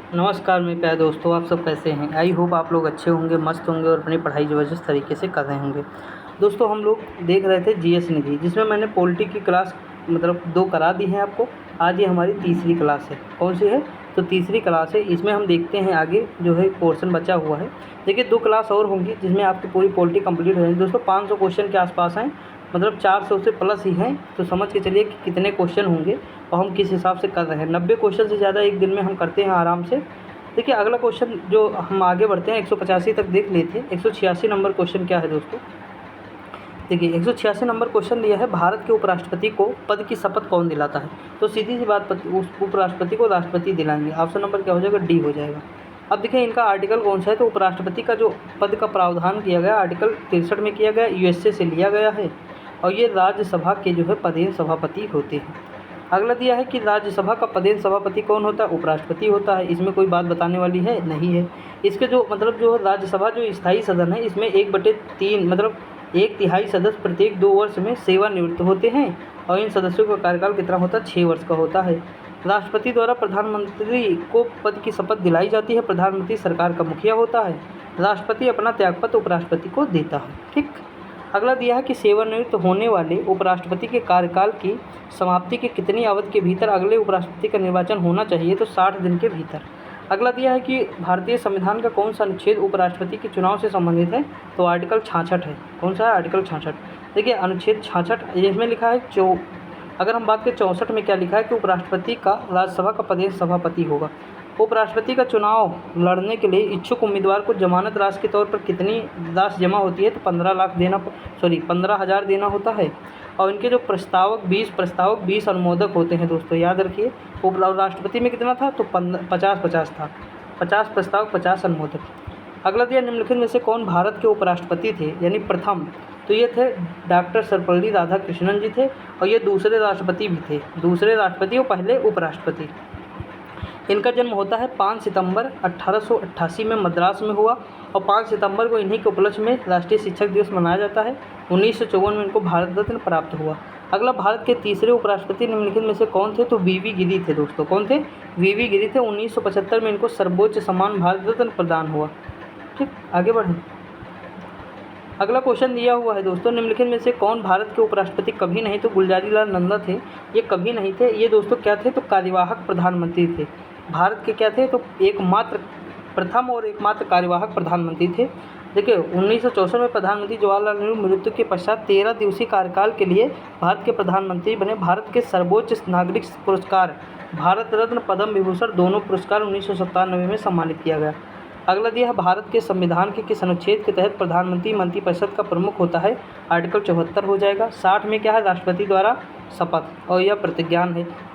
नमस्कार मेरे प्यारे दोस्तों, आप सब कैसे हैं। आई होप आप लोग अच्छे होंगे, मस्त होंगे और अपनी पढ़ाई ज़बरदस्त तरीके से कर रहे होंगे। दोस्तों हम लोग देख रहे थे जीएस निधि, जिसमें मैंने पॉलिटी की क्लास मतलब 2 करा दी हैं आपको। आज ये हमारी तीसरी क्लास है। कौन सी है? तो तीसरी क्लास है। इसमें हम देखते हैं आगे जो है पोर्शन बचा हुआ है। देखिए 2 क्लास और होंगी जिसमें आपकी पूरी पॉलिटी कंप्लीट हो जाएगी। दोस्तों 500 क्वेश्चन के आसपास हैं, मतलब 400 से प्लस ही हैं। तो समझ के चलिए कि कितने क्वेश्चन होंगे और हम किस हिसाब से कर रहे हैं। 90 क्वेश्चन से ज़्यादा एक दिन में हम करते हैं आराम से। देखिए अगला क्वेश्चन जो हम आगे बढ़ते हैं 185 तक देख लेते हैं। 186 नंबर क्वेश्चन क्या है दोस्तों? देखिए 186 नंबर क्वेश्चन दिया है, भारत के उपराष्ट्रपति को पद की शपथ कौन दिलाता है? तो सीधी सी बात, उस उपराष्ट्रपति को राष्ट्रपति दिलाएंगे। ऑप्शन नंबर क्या हो जाएगा? डी हो जाएगा। अब देखिए इनका आर्टिकल कौन सा है? तो उपराष्ट्रपति का जो पद का प्रावधान किया गया आर्टिकल 63 में किया गया, यूएसए से लिया गया है और ये राज्यसभा के जो है पदेन सभापति होते हैं। अगला दिया है कि राज्यसभा का पदेन सभापति कौन होता है? उपराष्ट्रपति होता है। इसमें कोई बात बताने वाली है नहीं है। इसके जो मतलब जो राज्यसभा जो स्थायी सदन है, इसमें 1/3 मतलब 1/3 सदस्य प्रत्येक 2 वर्ष में सेवानिवृत्त होते हैं और इन सदस्यों का कार्यकाल कितना होता है? 6 वर्ष का होता है। राष्ट्रपति द्वारा प्रधानमंत्री को पद की शपथ दिलाई जाती है। प्रधानमंत्री सरकार का मुखिया होता है। राष्ट्रपति अपना त्यागपत्र उपराष्ट्रपति को देता है। ठीक। अगला दिया है कि सेवानिवृत्त होने वाले उपराष्ट्रपति के कार्यकाल की समाप्ति के कितनी अवधि के भीतर अगले उपराष्ट्रपति का निर्वाचन होना चाहिए? तो 60 दिन के भीतर। अगला दिया है कि भारतीय संविधान का कौन सा अनुच्छेद उपराष्ट्रपति के चुनाव से संबंधित है? तो आर्टिकल 66 है। कौन सा है? आर्टिकल 66। देखिए अनुच्छेद 66 इसमें लिखा है अगर हम बात करें 64 में क्या लिखा है कि उपराष्ट्रपति का राज्यसभा का पदेन सभापति होगा। उपराष्ट्रपति का चुनाव लड़ने के लिए इच्छुक उम्मीदवार को जमानत राशि के तौर पर कितनी राशि जमा होती है? तो 15,000 देना होता है। और इनके जो प्रस्तावक 20 अनुमोदक होते हैं दोस्तों, याद रखिए। राष्ट्रपति में कितना था? तो 50-50 था। 50 प्रस्तावक 50 अनुमोदक। अगला दिया, निम्नलिखित में से कौन भारत के उपराष्ट्रपति थे यानी प्रथम? तो ये थे डॉक्टर सर्वपल्ली राधाकृष्णन जी थे और ये दूसरे राष्ट्रपति भी थे। दूसरे राष्ट्रपति और पहले उपराष्ट्रपति। इनका जन्म होता है 5 सितंबर 1888 में मद्रास में हुआ और 5 सितंबर को इन्हीं के उपलक्ष्य में राष्ट्रीय शिक्षक दिवस मनाया जाता है। 1954 में इनको भारत रत्न प्राप्त हुआ। अगला, भारत के तीसरे उपराष्ट्रपति निम्नलिखित में से कौन थे? तो वीवी गिरी थे दोस्तों। कौन थे? वीवी गिरी थे। 1975 में इनको सर्वोच्च सम्मान भारत रत्न प्रदान हुआ। ठीक, आगे बढ़ें। अगला क्वेश्चन दिया हुआ है दोस्तों, निम्नलिखित में से कौन भारत के उपराष्ट्रपति कभी नहीं? तो गुलजारी लाल नंदा थे। ये कभी नहीं थे। ये दोस्तों क्या थे? तो कार्यवाहक प्रधानमंत्री थे। भारत के क्या थे? तो प्रथम और एकमात्र कार्यवाहक प्रधानमंत्री थे। देखिए 1964 में प्रधानमंत्री जवाहरलाल नेहरू मृत्यु के पश्चात 13 दिवसीय कार्यकाल के लिए भारत के प्रधानमंत्री बने। भारत के सर्वोच्च नागरिक पुरस्कार भारत रत्न, पद्म विभूषण दोनों पुरस्कार 1997 में सम्मानित किया गया। अगला दिया है, भारत के संविधान के किस अनुच्छेद के तहत प्रधानमंत्री मंत्रिपरिषद का प्रमुख होता है? आर्टिकल 74 हो जाएगा। 60 में क्या है? राष्ट्रपति द्वारा शपथ और यह प्रतिज्ञान है।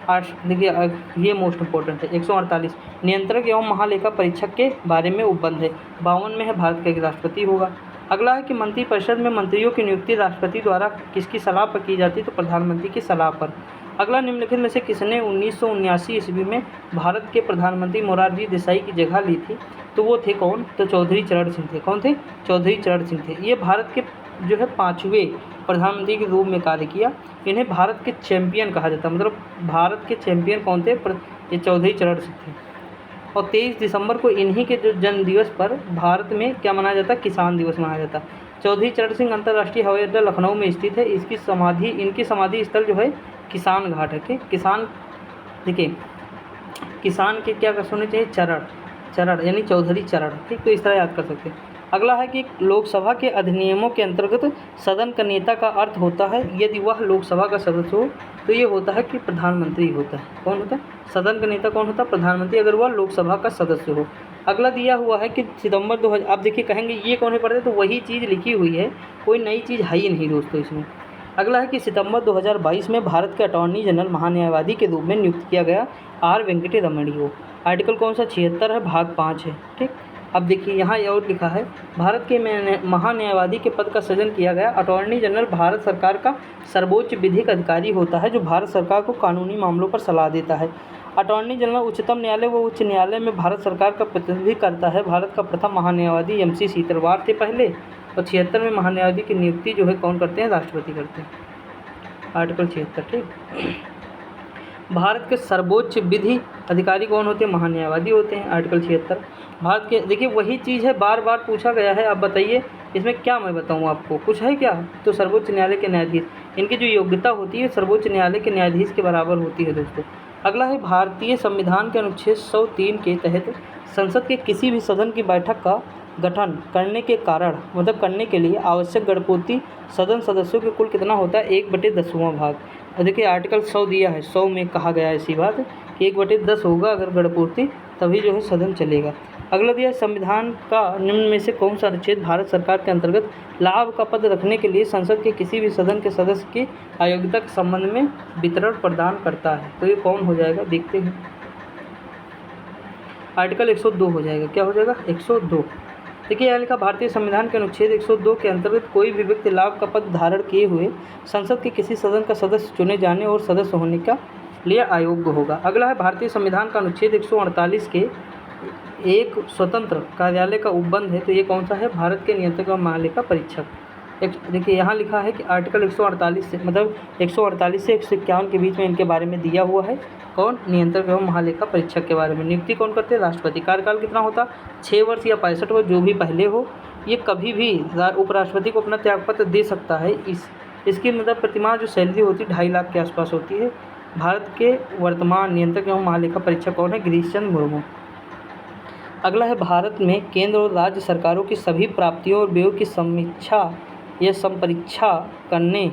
देखिए ये मोस्ट इंपॉर्टेंट है। 148 नियंत्रक एवं महालेखा परीक्षक के बारे में उपबंध है। 52 में है भारत का राष्ट्रपति होगा। अगला है कि मंत्रिपरिषद में मंत्रियों की नियुक्ति राष्ट्रपति द्वारा किसकी सलाह पर की जाती है? तो प्रधानमंत्री की सलाह पर। अगला, निम्नलिखित में से किसने 1979 ईस्वी में भारत के प्रधानमंत्री मोरारजी देसाई की जगह ली थी? तो वो थे कौन? तो चौधरी चरण सिंह थे। कौन थे? चौधरी चरण सिंह थे। ये भारत के जो है 5वें प्रधानमंत्री के रूप में कार्य किया। इन्हें भारत के चैंपियन कहा जाता है। मतलब भारत के चैंपियन कौन थे? ये चौधरी चरण सिंह थे। और 23 दिसंबर को इन्हीं के जो जन्म दिवस पर भारत में क्या मनाया जाता है? किसान दिवस मनाया जाता है। चौधरी चरण सिंह अंतर्राष्ट्रीय हवाई अड्डा लखनऊ में स्थित है। इनकी समाधि स्थल जो है किसान घाट है। ठीक, किसान, देखिए किसान के क्या होने चाहिए? चरण यानी चौधरी चरण। ठीक, तो इस तरह याद कर सकते हैं। अगला है कि लोकसभा के अधिनियमों के अंतर्गत सदन का नेता का अर्थ होता है यदि वह लोकसभा का सदस्य हो, तो ये होता है कि प्रधानमंत्री होता है। कौन होता है? सदन का नेता कौन होता है? प्रधानमंत्री, अगर वह लोकसभा का सदस्य हो। अगला दिया हुआ है कि सितंबर 2000, आप देखिए कहेंगे ये कौन है पढ़ते? तो वही चीज़ लिखी हुई है, कोई नई चीज़ है ही नहीं दोस्तों इसमें। अगला है कि सितंबर 2022 में भारत के अटॉर्नी जनरल महान्यायवादी के रूप में नियुक्त किया गया आर वेंकटे रमणी को। आर्टिकल कौन सा? 76 है, भाग 5 है। ठीक, अब देखिए यहाँ ये और लिखा है, भारत के महान्यायवादी के पद का सृजन किया गया। अटॉर्नी जनरल भारत सरकार का सर्वोच्च विधिक अधिकारी होता है जो भारत सरकार को कानूनी मामलों पर सलाह देता है। अटॉर्नी जनरल उच्चतम न्यायालय व उच्च न्यायालय में भारत सरकार का प्रतिनिधित्व करता है। भारत का प्रथम महान्यायवादी MC सीतरवार थे पहले। और 76 में महान्यायवादी की नियुक्ति जो है कौन करते हैं? राष्ट्रपति करते हैं। आर्टिकल 76। ठीक, भारत के सर्वोच्च विधि अधिकारी कौन होते हैं? महान्यायवादी होते हैं। आर्टिकल 76 भारत के, देखिए वही चीज़ है, बार बार पूछा गया है। आप बताइए इसमें क्या मैं बताऊँ आपको, कुछ है क्या? तो सर्वोच्च न्यायालय के न्यायाधीश, इनकी जो योग्यता होती है सर्वोच्च न्यायालय के न्यायाधीश के बराबर होती है दोस्तों। अगला है भारतीय संविधान के अनुच्छेद 103 के तहत संसद के किसी भी सदन की बैठक का गठन करने के कारण, मतलब करने के लिए आवश्यक गणपूर्ति सदन सदस्यों के कुल कितना होता है? 1/10वां भाग। और देखिए आर्टिकल 100 दिया है, 100 में कहा गया है ऐसी बात कि 1/10 होगा अगर गणपूर्ति, तभी जो है सदन चलेगा। अगला दिया है संविधान का निम्न में से कौन सा अनुच्छेद भारत सरकार के अंतर्गत लाभ का पद रखने के लिए संसद के किसी भी सदन के सदस्य की अयोग्यता के संबंध में वितरण प्रदान करता है? तो ये कौन हो जाएगा, देखते हैं। आर्टिकल 102 हो जाएगा। क्या हो जाएगा? 102। देखिए यहाँ लिखा, भारतीय संविधान के अनुच्छेद 102 के अंतर्गत कोई भी व्यक्ति लाभ का पद धारण किए हुए संसद के किसी सदन का सदस्य चुने जाने और सदस्य होने का लिए अयोग्य होगा। अगला है भारतीय संविधान का अनुच्छेद 148 के एक स्वतंत्र कार्यालय का उपबंध है, तो ये कौन सा है? भारत के नियंत्रक एवं महालेखा परीक्षक। देखिए यहाँ लिखा है कि आर्टिकल 148 से, मतलब 148 से 151 के बीच में इनके बारे में दिया हुआ है। कौन? नियंत्रक एवं महालेखा परीक्षक के बारे में। नियुक्ति कौन करते हैं? राष्ट्रपति। कार्यकाल कितना होता? 6 वर्ष या 65 वर्ष, जो भी पहले हो। ये कभी भी उपराष्ट्रपति को अपना त्यागपत्र दे सकता है। इसकी मतलब प्रतिमाह जो सैलरी होती है 2.5 लाख के आसपास होती है। भारत के वर्तमान नियंत्रक एवं महालेखा परीक्षक कौन है? गिरीश चंद्र मुर्मू। अगला है भारत में केंद्र और राज्य सरकारों की सभी प्राप्तियों और व्ययों की समीक्षा या संपरीक्षा करने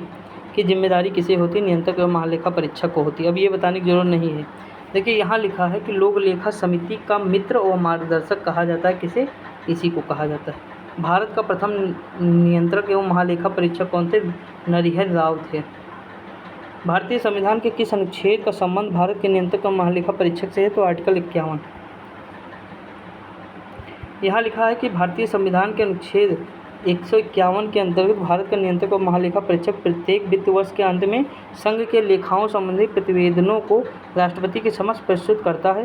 की जिम्मेदारी किसे होती है? नियंत्रक एवं महालेखा परीक्षक को होती है। अब ये बताने की जरूरत नहीं है। देखिए यहाँ लिखा है कि लोक लेखा समिति का मित्र और मार्गदर्शक कहा जाता है किसे? इसी को कहा जाता है। भारत का प्रथम नियंत्रक एवं महालेखा परीक्षक कौन थे? नरहरि राव थे। भारतीय संविधान के किस अनुच्छेद का संबंध भारत के नियंत्रक एवं महालेखा परीक्षक से है? तो आर्टिकल 51। यहाँ लिखा है कि भारतीय संविधान के अनुच्छेद 151 के अंतर्गत भारत का नियंत्रक और महालेखा परीक्षक प्रत्येक वित्त वर्ष के अंत में संघ के लेखाओं संबंधी प्रतिवेदनों को राष्ट्रपति के समक्ष प्रस्तुत करता है।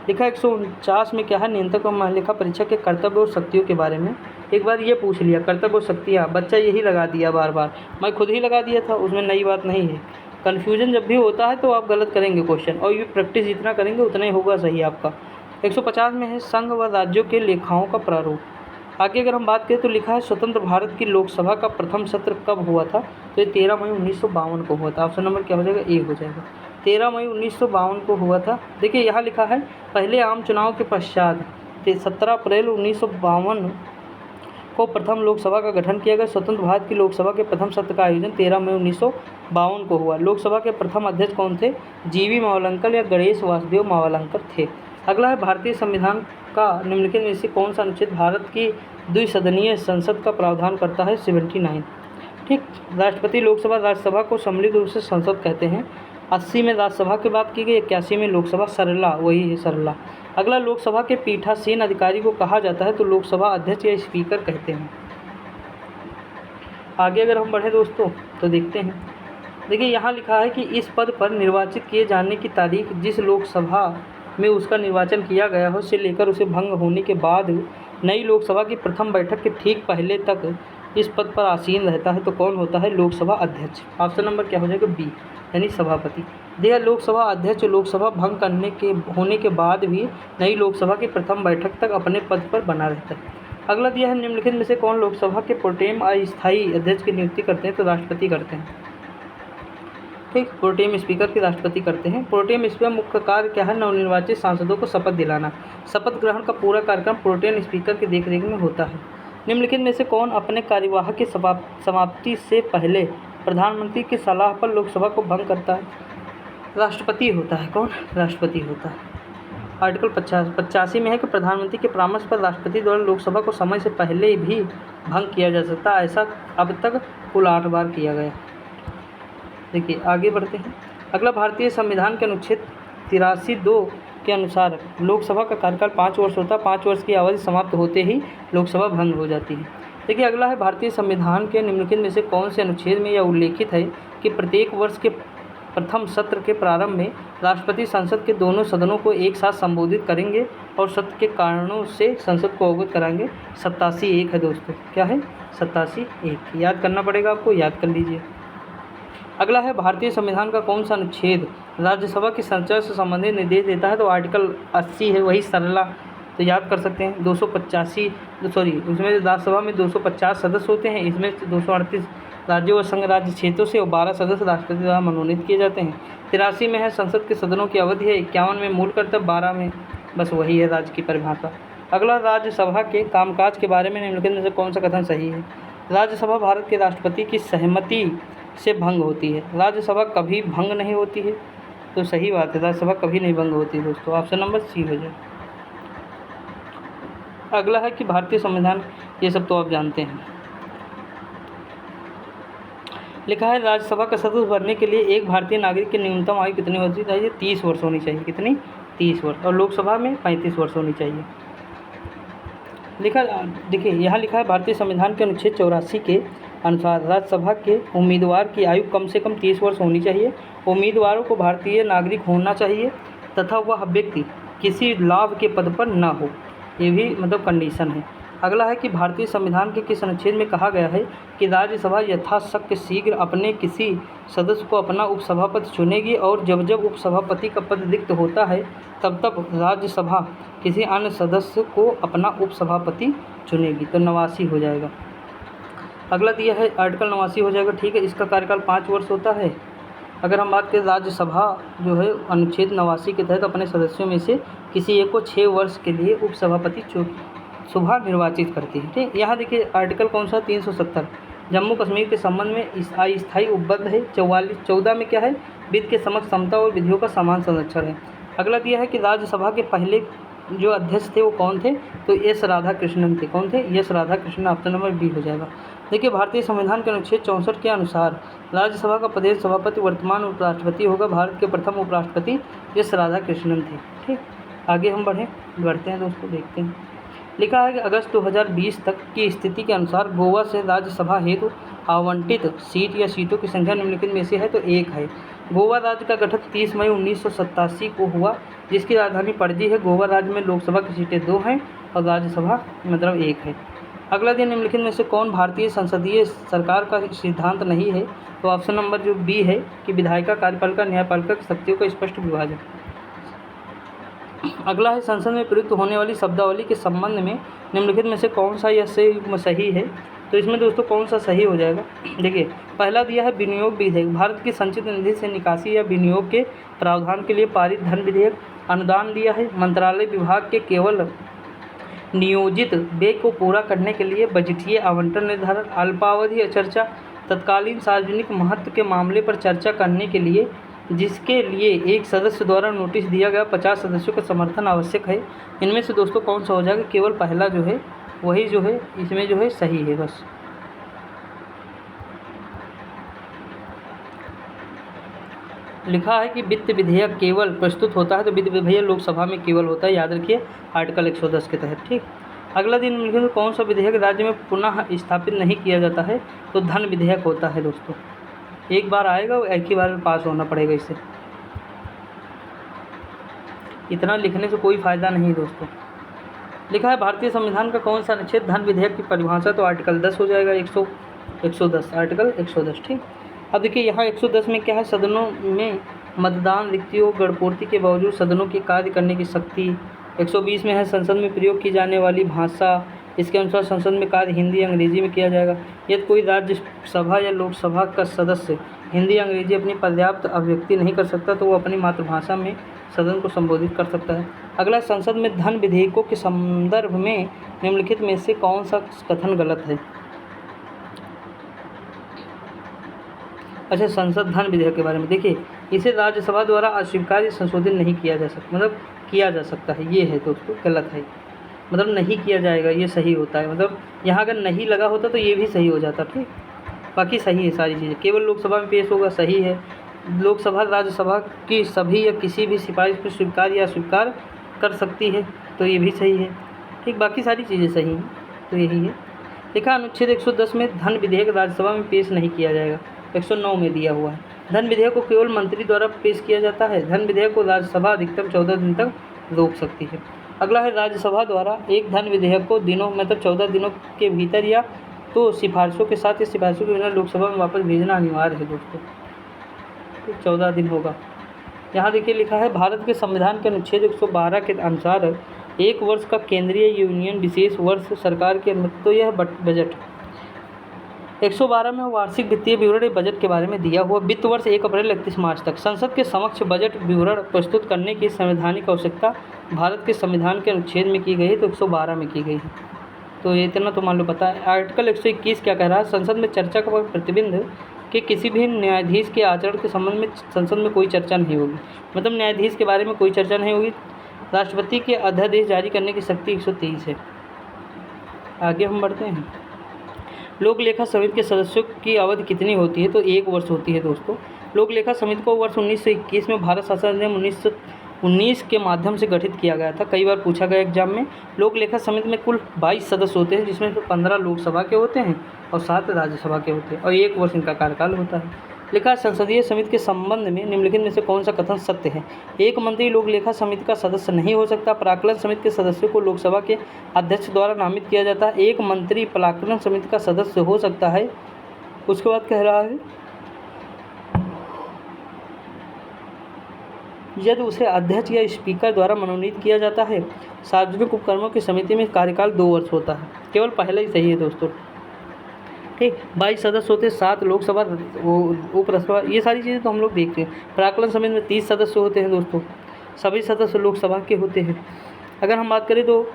लिखा 149 में क्या है? नियंत्रक और महालेखा परीक्षक के कर्तव्य और शक्तियों के बारे में। एक बार ये पूछ लिया, कर्तव्य और शक्तियाँ, बच्चा यही लगा दिया बार बार, मैं खुद ही लगा दिया था, उसमें नई बात नहीं है। कन्फ्यूजन जब भी होता है तो आप गलत करेंगे क्वेश्चन, और ये प्रैक्टिस जितना करेंगे उतना ही होगा सही आपका। 150 में है संघ व राज्यों के लेखाओं का प्रारूप। आगे अगर हम बात करें तो लिखा है स्वतंत्र भारत की लोकसभा का प्रथम सत्र कब हुआ था? तो ये 13 मई 1952 को हुआ था। ऑप्शन नंबर क्या हो जाएगा? ए हो जाएगा। 13 मई 1952 को हुआ था। देखिए यहाँ लिखा है पहले आम चुनाव के पश्चात 17 अप्रैल 1952 को प्रथम लोकसभा का गठन किया गया। स्वतंत्र भारत की लोकसभा के प्रथम सत्र का आयोजन 13 मई 1952 को हुआ। लोकसभा के प्रथम अध्यक्ष कौन थे? जीवी मावलंकर या गणेश वासुदेव मावलंकर थे। अगला है भारतीय संविधान का निम्नलिखित में से कौन सा अनुच्छेद भारत की द्विसदनीय संसद का प्रावधान करता है? 79। ठीक। राष्ट्रपति लोकसभा राज्यसभा को सम्मिलित रूप से संसद कहते हैं। 80 में राज्यसभा की बात की गई, 81 में लोकसभा। सरला, वही है सरला। अगला लोकसभा के पीठासीन अधिकारी को कहा जाता है? तो लोकसभा अध्यक्ष या स्पीकर कहते हैं। आगे अगर हम बढ़े दोस्तों तो देखते हैं। देखिए यहाँ लिखा है कि इस पद पर निर्वाचित किए जाने की तारीख जिस लोकसभा में उसका निर्वाचन किया गया हो से लेकर उसे भंग होने के बाद नई लोकसभा की प्रथम बैठक के ठीक पहले तक इस पद पर आसीन रहता है। तो कौन होता है? लोकसभा अध्यक्ष। ऑप्शन नंबर क्या हो जाएगा? बी, यानी सभापति। देखिए लोकसभा अध्यक्ष लोकसभा भंग होने के बाद भी नई लोकसभा की प्रथम बैठक तक अपने पद पर बना रहता है। अगला दिया है निम्नलिखित में से कौन लोकसभा के प्रोटेम अस्थायी अध्यक्ष की नियुक्ति करते हैं? तो राष्ट्रपति करते हैं। ठीक। प्रोटेम स्पीकर की राष्ट्रपति करते हैं। प्रोटेम स्पीकर मुख्य कार्य क्या है? नवनिर्वाचित सांसदों को शपथ दिलाना। शपथ ग्रहण का पूरा कार्यक्रम प्रोटेम स्पीकर की देखरेख में होता है। निम्नलिखित में से कौन अपने कार्यवाह की समाप्ति से पहले प्रधानमंत्री की सलाह पर लोकसभा को भंग करता है? राष्ट्रपति होता है। कौन? राष्ट्रपति होता है। आर्टिकल 85 में है कि प्रधानमंत्री के परामर्श पर राष्ट्रपति द्वारा लोकसभा को समय से पहले भी भंग किया जा सकता है। ऐसा अब तक कुल 8 बार किया गया। देखिए आगे बढ़ते हैं। अगला भारतीय संविधान के अनुच्छेद 83(2) के अनुसार लोकसभा का कार्यकाल 5 वर्ष होता है। 5 वर्ष की अवधि समाप्त होते ही लोकसभा भंग हो जाती है। देखिए अगला है भारतीय संविधान के निम्नलिखित में से कौन से अनुच्छेद में यह उल्लेखित है कि प्रत्येक वर्ष के प्रथम सत्र के प्रारंभ में राष्ट्रपति संसद के दोनों सदनों को एक साथ संबोधित करेंगे और सत्र के कारणों से संसद को अवगत कराएंगे। 87(1) है दोस्तों। क्या है? 87(1) याद करना पड़ेगा आपको, याद कर लीजिए। अगला है भारतीय संविधान का कौन सा अनुच्छेद राज्यसभा की संरचना से संबंधित निर्देश देता है तो आर्टिकल 80 है, वही सरला, तो याद कर सकते हैं। 285 उसमें राज्यसभा में 250 सदस्य होते हैं, इसमें से 238 राज्यों व संघ राज्य क्षेत्रों से और 12 सदस्य राष्ट्रपति द्वारा मनोनीत किए जाते हैं। 83 में है संसद के सदनों की अवधि है, 51 में मूल कर्तव्य, 12 में बस वही है राज्य की परिभाषा। अगला, राज्यसभा के कामकाज के बारे में निम्नलिखित में से कौन सा कथन सही है? राज्यसभा भारत के राष्ट्रपति की सहमति से भंग होती है। राज्यसभा कभी भंग नहीं होती है, तो सही बात है, राज्यसभा कभी नहीं भंग होती है दोस्तों, ऑप्शन नंबर सी हो जाए। अगला है कि भारतीय संविधान, ये सब तो आप जानते हैं। लिखा है राज्यसभा का सदस्य बनने के लिए एक भारतीय नागरिक की न्यूनतम आयु कितनी होनी चाहिए? 30 वर्ष होनी चाहिए। कितनी? 30 वर्ष। और लोकसभा में 35 वर्ष होनी चाहिए। लिखा, देखिए यहाँ लिखा है भारतीय संविधान के अनुच्छेद 84 के अनुसार राज्यसभा के उम्मीदवार की आयु कम से कम 30 वर्ष होनी चाहिए। उम्मीदवारों को भारतीय नागरिक होना चाहिए तथा वह व्यक्ति किसी लाभ के पद पर न हो, ये भी मतलब कंडीशन है। अगला है कि भारतीय संविधान के किस अनुच्छेद में कहा गया है कि राज्यसभा यथाशक्य शीघ्र अपने किसी सदस्य को अपना उपसभापति चुनेगी और जब जब उपसभापति का पद रिक्त होता है तब तब राज्यसभा किसी अन्य सदस्य को अपना उपसभापति चुनेगी। तो 89 हो जाएगा। अगला दिया है आर्टिकल 89 हो जाएगा, ठीक है। इसका कार्यकाल 5 वर्ष होता है। अगर हम बात करें राज्यसभा जो है अनुच्छेद 89 के तहत अपने सदस्यों में से किसी एक को 6 वर्ष के लिए उपसभापति सुबह निर्वाचित करती है, ठीक। यहाँ देखिए आर्टिकल कौन सा? 370 जम्मू कश्मीर के संबंध में अस्थायी उपबद्ध है। 14 में क्या है? वित्त के समक्ष समता और विधियों का समान संरक्षण है। अगला दिया है कि राज्यसभा के पहले जो अध्यक्ष थे वो कौन थे? तो एस राधाकृष्णन थे। कौन थे? S Radhakrishnan, option number B हो जाएगा। देखिए भारतीय संविधान के अनुच्छेद 64 के अनुसार राज्यसभा का प्रदेश सभापति वर्तमान उपराष्ट्रपति होगा। भारत के प्रथम उपराष्ट्रपति एस राधाकृष्णन थे, ठीक। आगे हम बढ़ते हैं दोस्तों, देखते हैं। लिखा है कि अगस्त 2020 तक की स्थिति के अनुसार गोवा से राज्यसभा हेतु आवंटित सीट या सीटों की संख्या निम्नलिखित में से है तो 1 है। गोवा राज्य का गठन 30 मई 1987 को हुआ, जिसकी राजधानी पणजी है। गोवा राज्य में लोकसभा की सीटें 2 हैं और राज्यसभा मतलब 1 है। अगला दिन निम्नलिखित में से कौन भारतीय संसदीय सरकार का सिद्धांत नहीं है? तो ऑप्शन नंबर जो बी है कि विधायिका, कार्यपालिका, न्यायपालिका की शक्तियों का स्पष्ट विभाजन। अगला है संसद में प्रयुक्त होने वाली शब्दावली के संबंध में निम्नलिखित में से कौन सा यह सही है? तो इसमें दोस्तों कौन सा सही हो जाएगा? देखिए पहला दिया है विनियोग विधेयक, भारत की संचित निधि से निकासी या विनियोग के प्रावधान के लिए पारित धन विधेयक। अनुदान दिया है मंत्रालय विभाग के केवल नियोजित व्यय को पूरा करने के लिए बजटीय आवंटन निर्धारण। अल्पावधि चर्चा, तत्कालीन सार्वजनिक महत्व के मामले पर चर्चा करने के लिए जिसके लिए एक सदस्य द्वारा नोटिस दिया गया, 50 सदस्यों का समर्थन आवश्यक है। इनमें से दोस्तों कौन सा हो जाएगा? केवल पहला जो है वही जो है इसमें जो है सही है बस। लिखा है कि वित्त विधेयक केवल प्रस्तुत होता है तो वित्त विधेयक लोकसभा में केवल होता है, याद रखिए आर्टिकल 110 के तहत, ठीक। अगला दिन निम्नलिखित कौन सा विधेयक राज्य में पुनः स्थापित नहीं किया जाता है? तो धन विधेयक होता है दोस्तों। एक बार आएगा, एक ही बार में पास होना पड़ेगा, इससे इतना लिखने से कोई फ़ायदा नहीं दोस्तों। लिखा है भारतीय संविधान का कौन सा अनुच्छेद धन विधेयक की परिभाषा? तो आर्टिकल 10 हो जाएगा, 110 आर्टिकल 110, ठीक। अब देखिए यहाँ 110 में क्या है? सदनों में मतदान, रिक्तियों, गणपूर्ति के बावजूद सदनों की कार्य करने की शक्ति। 120 में है संसद में प्रयोग की जाने वाली भाषा, इसके अनुसार संसद में कार्य हिंदी अंग्रेजी में किया जाएगा। यदि कोई राज्यसभा या लोकसभा का सदस्य हिंदी अंग्रेजी अपनी पर्याप्त अभिव्यक्ति नहीं कर सकता तो वो अपनी मातृभाषा में सदन को संबोधित कर सकता है। अगला, संसद में धन विधेयकों के संदर्भ में निम्नलिखित में से कौन सा कथन गलत है? अच्छा, संसद धन विधेयक के बारे में देखिए, इसे राज्यसभा द्वारा अस्वीकार या संशोधित नहीं किया जा सकता, मतलब किया जा सकता है, ये है दोस्तों गलत है, मतलब नहीं किया जाएगा, ये सही होता है। मतलब यहाँ अगर नहीं लगा होता तो ये भी सही हो जाता, ठीक। बाकी सही है सारी चीज़ें, केवल लोकसभा में पेश होगा, सही है। लोकसभा राज्यसभा की सभी या किसी भी सिफारिश को स्वीकार या अस्वीकार कर सकती है, तो ये भी सही है, ठीक। बाकी सारी चीज़ें सही हैं, तो यही है। लिखा अनुच्छेद 110 में धन विधेयक राज्यसभा में पेश नहीं किया जाएगा, 109 में दिया हुआ है। धन विधेयक को केवल मंत्री द्वारा पेश किया जाता है। धन विधेयक को राज्यसभा अधिकतम 14 दिन तक रोक सकती है। अगला है राज्यसभा द्वारा एक धन विधेयक को दिनों मतलब 14 दिनों के भीतर या तो सिफारिशों के साथ या सिफारिशों के बिना लोकसभा में वापस भेजना अनिवार्य है दोस्तों, तो 14 दिन होगा। यहाँ देखिए लिखा है, भारत के संविधान के अनुच्छेद 112 के अनुसार 1 वर्ष का केंद्रीय यूनियन विशेष वर्ष सरकार के तो यह बजट 112 में वार्षिक वित्तीय विवरण बजट के बारे में दिया हुआ वित्त वर्ष 1 अप्रैल 31 मार्च तक संसद के समक्ष बजट विवरण प्रस्तुत करने की संवैधानिक आवश्यकता भारत के संविधान के अनुच्छेद में की गई है, तो 112 में की गई है। तो ये इतना तो मान लो पता है। आर्टिकल 121 क्या कह रहा है, संसद में चर्चा का प्रतिबंध कि किसी भी न्यायाधीश के आचरण के संबंध में संसद में कोई चर्चा नहीं होगी, मतलब न्यायाधीश के बारे में कोई चर्चा नहीं होगी। राष्ट्रपति के अध्यादेश जारी करने की शक्ति 123 है। आगे हम बढ़ते हैं। लोक लेखा समिति के सदस्यों की अवधि कितनी होती है, तो 1 वर्ष होती है दोस्तों। लोक लेखा समिति को वर्ष 1921 में भारत शासन अधिनियम 1919 के माध्यम से गठित किया गया था। कई बार पूछा गया एग्जाम में। लोक लेखा समिति में कुल 22 सदस्य होते हैं, जिसमें 15 लोकसभा के होते हैं और 7 राज्यसभा के होते हैं, और 1 वर्ष इनका कार्यकाल होता है। लिखा, संसदीय समिति के संबंध में निम्नलिखित में से कौन सा कथन सत्य है। एक मंत्री लोक लेखा समिति का सदस्य नहीं हो सकता। प्राक्कलन समिति के सदस्यों को लोकसभा के अध्यक्ष द्वारा नामित किया जाता है। एक मंत्री प्राक्कलन समिति का सदस्य हो सकता है। उसके बाद कह रहा है, यदि उसे अध्यक्ष या स्पीकर द्वारा मनोनीत किया जाता है। सार्वजनिक उपक्रमों की समिति में कार्यकाल 2 वर्ष होता है। केवल पहला ही सही है दोस्तों। ठीक, 22 सदस्य होते हैं, 7 लोकसभा उपराष्ट्रसभा, ये सारी चीज़ें तो हम लोग देखते हैं। प्राक्कलन समिति में 30 सदस्य होते हैं दोस्तों, सभी सदस्य लोकसभा के होते हैं। अगर हम बात करें तो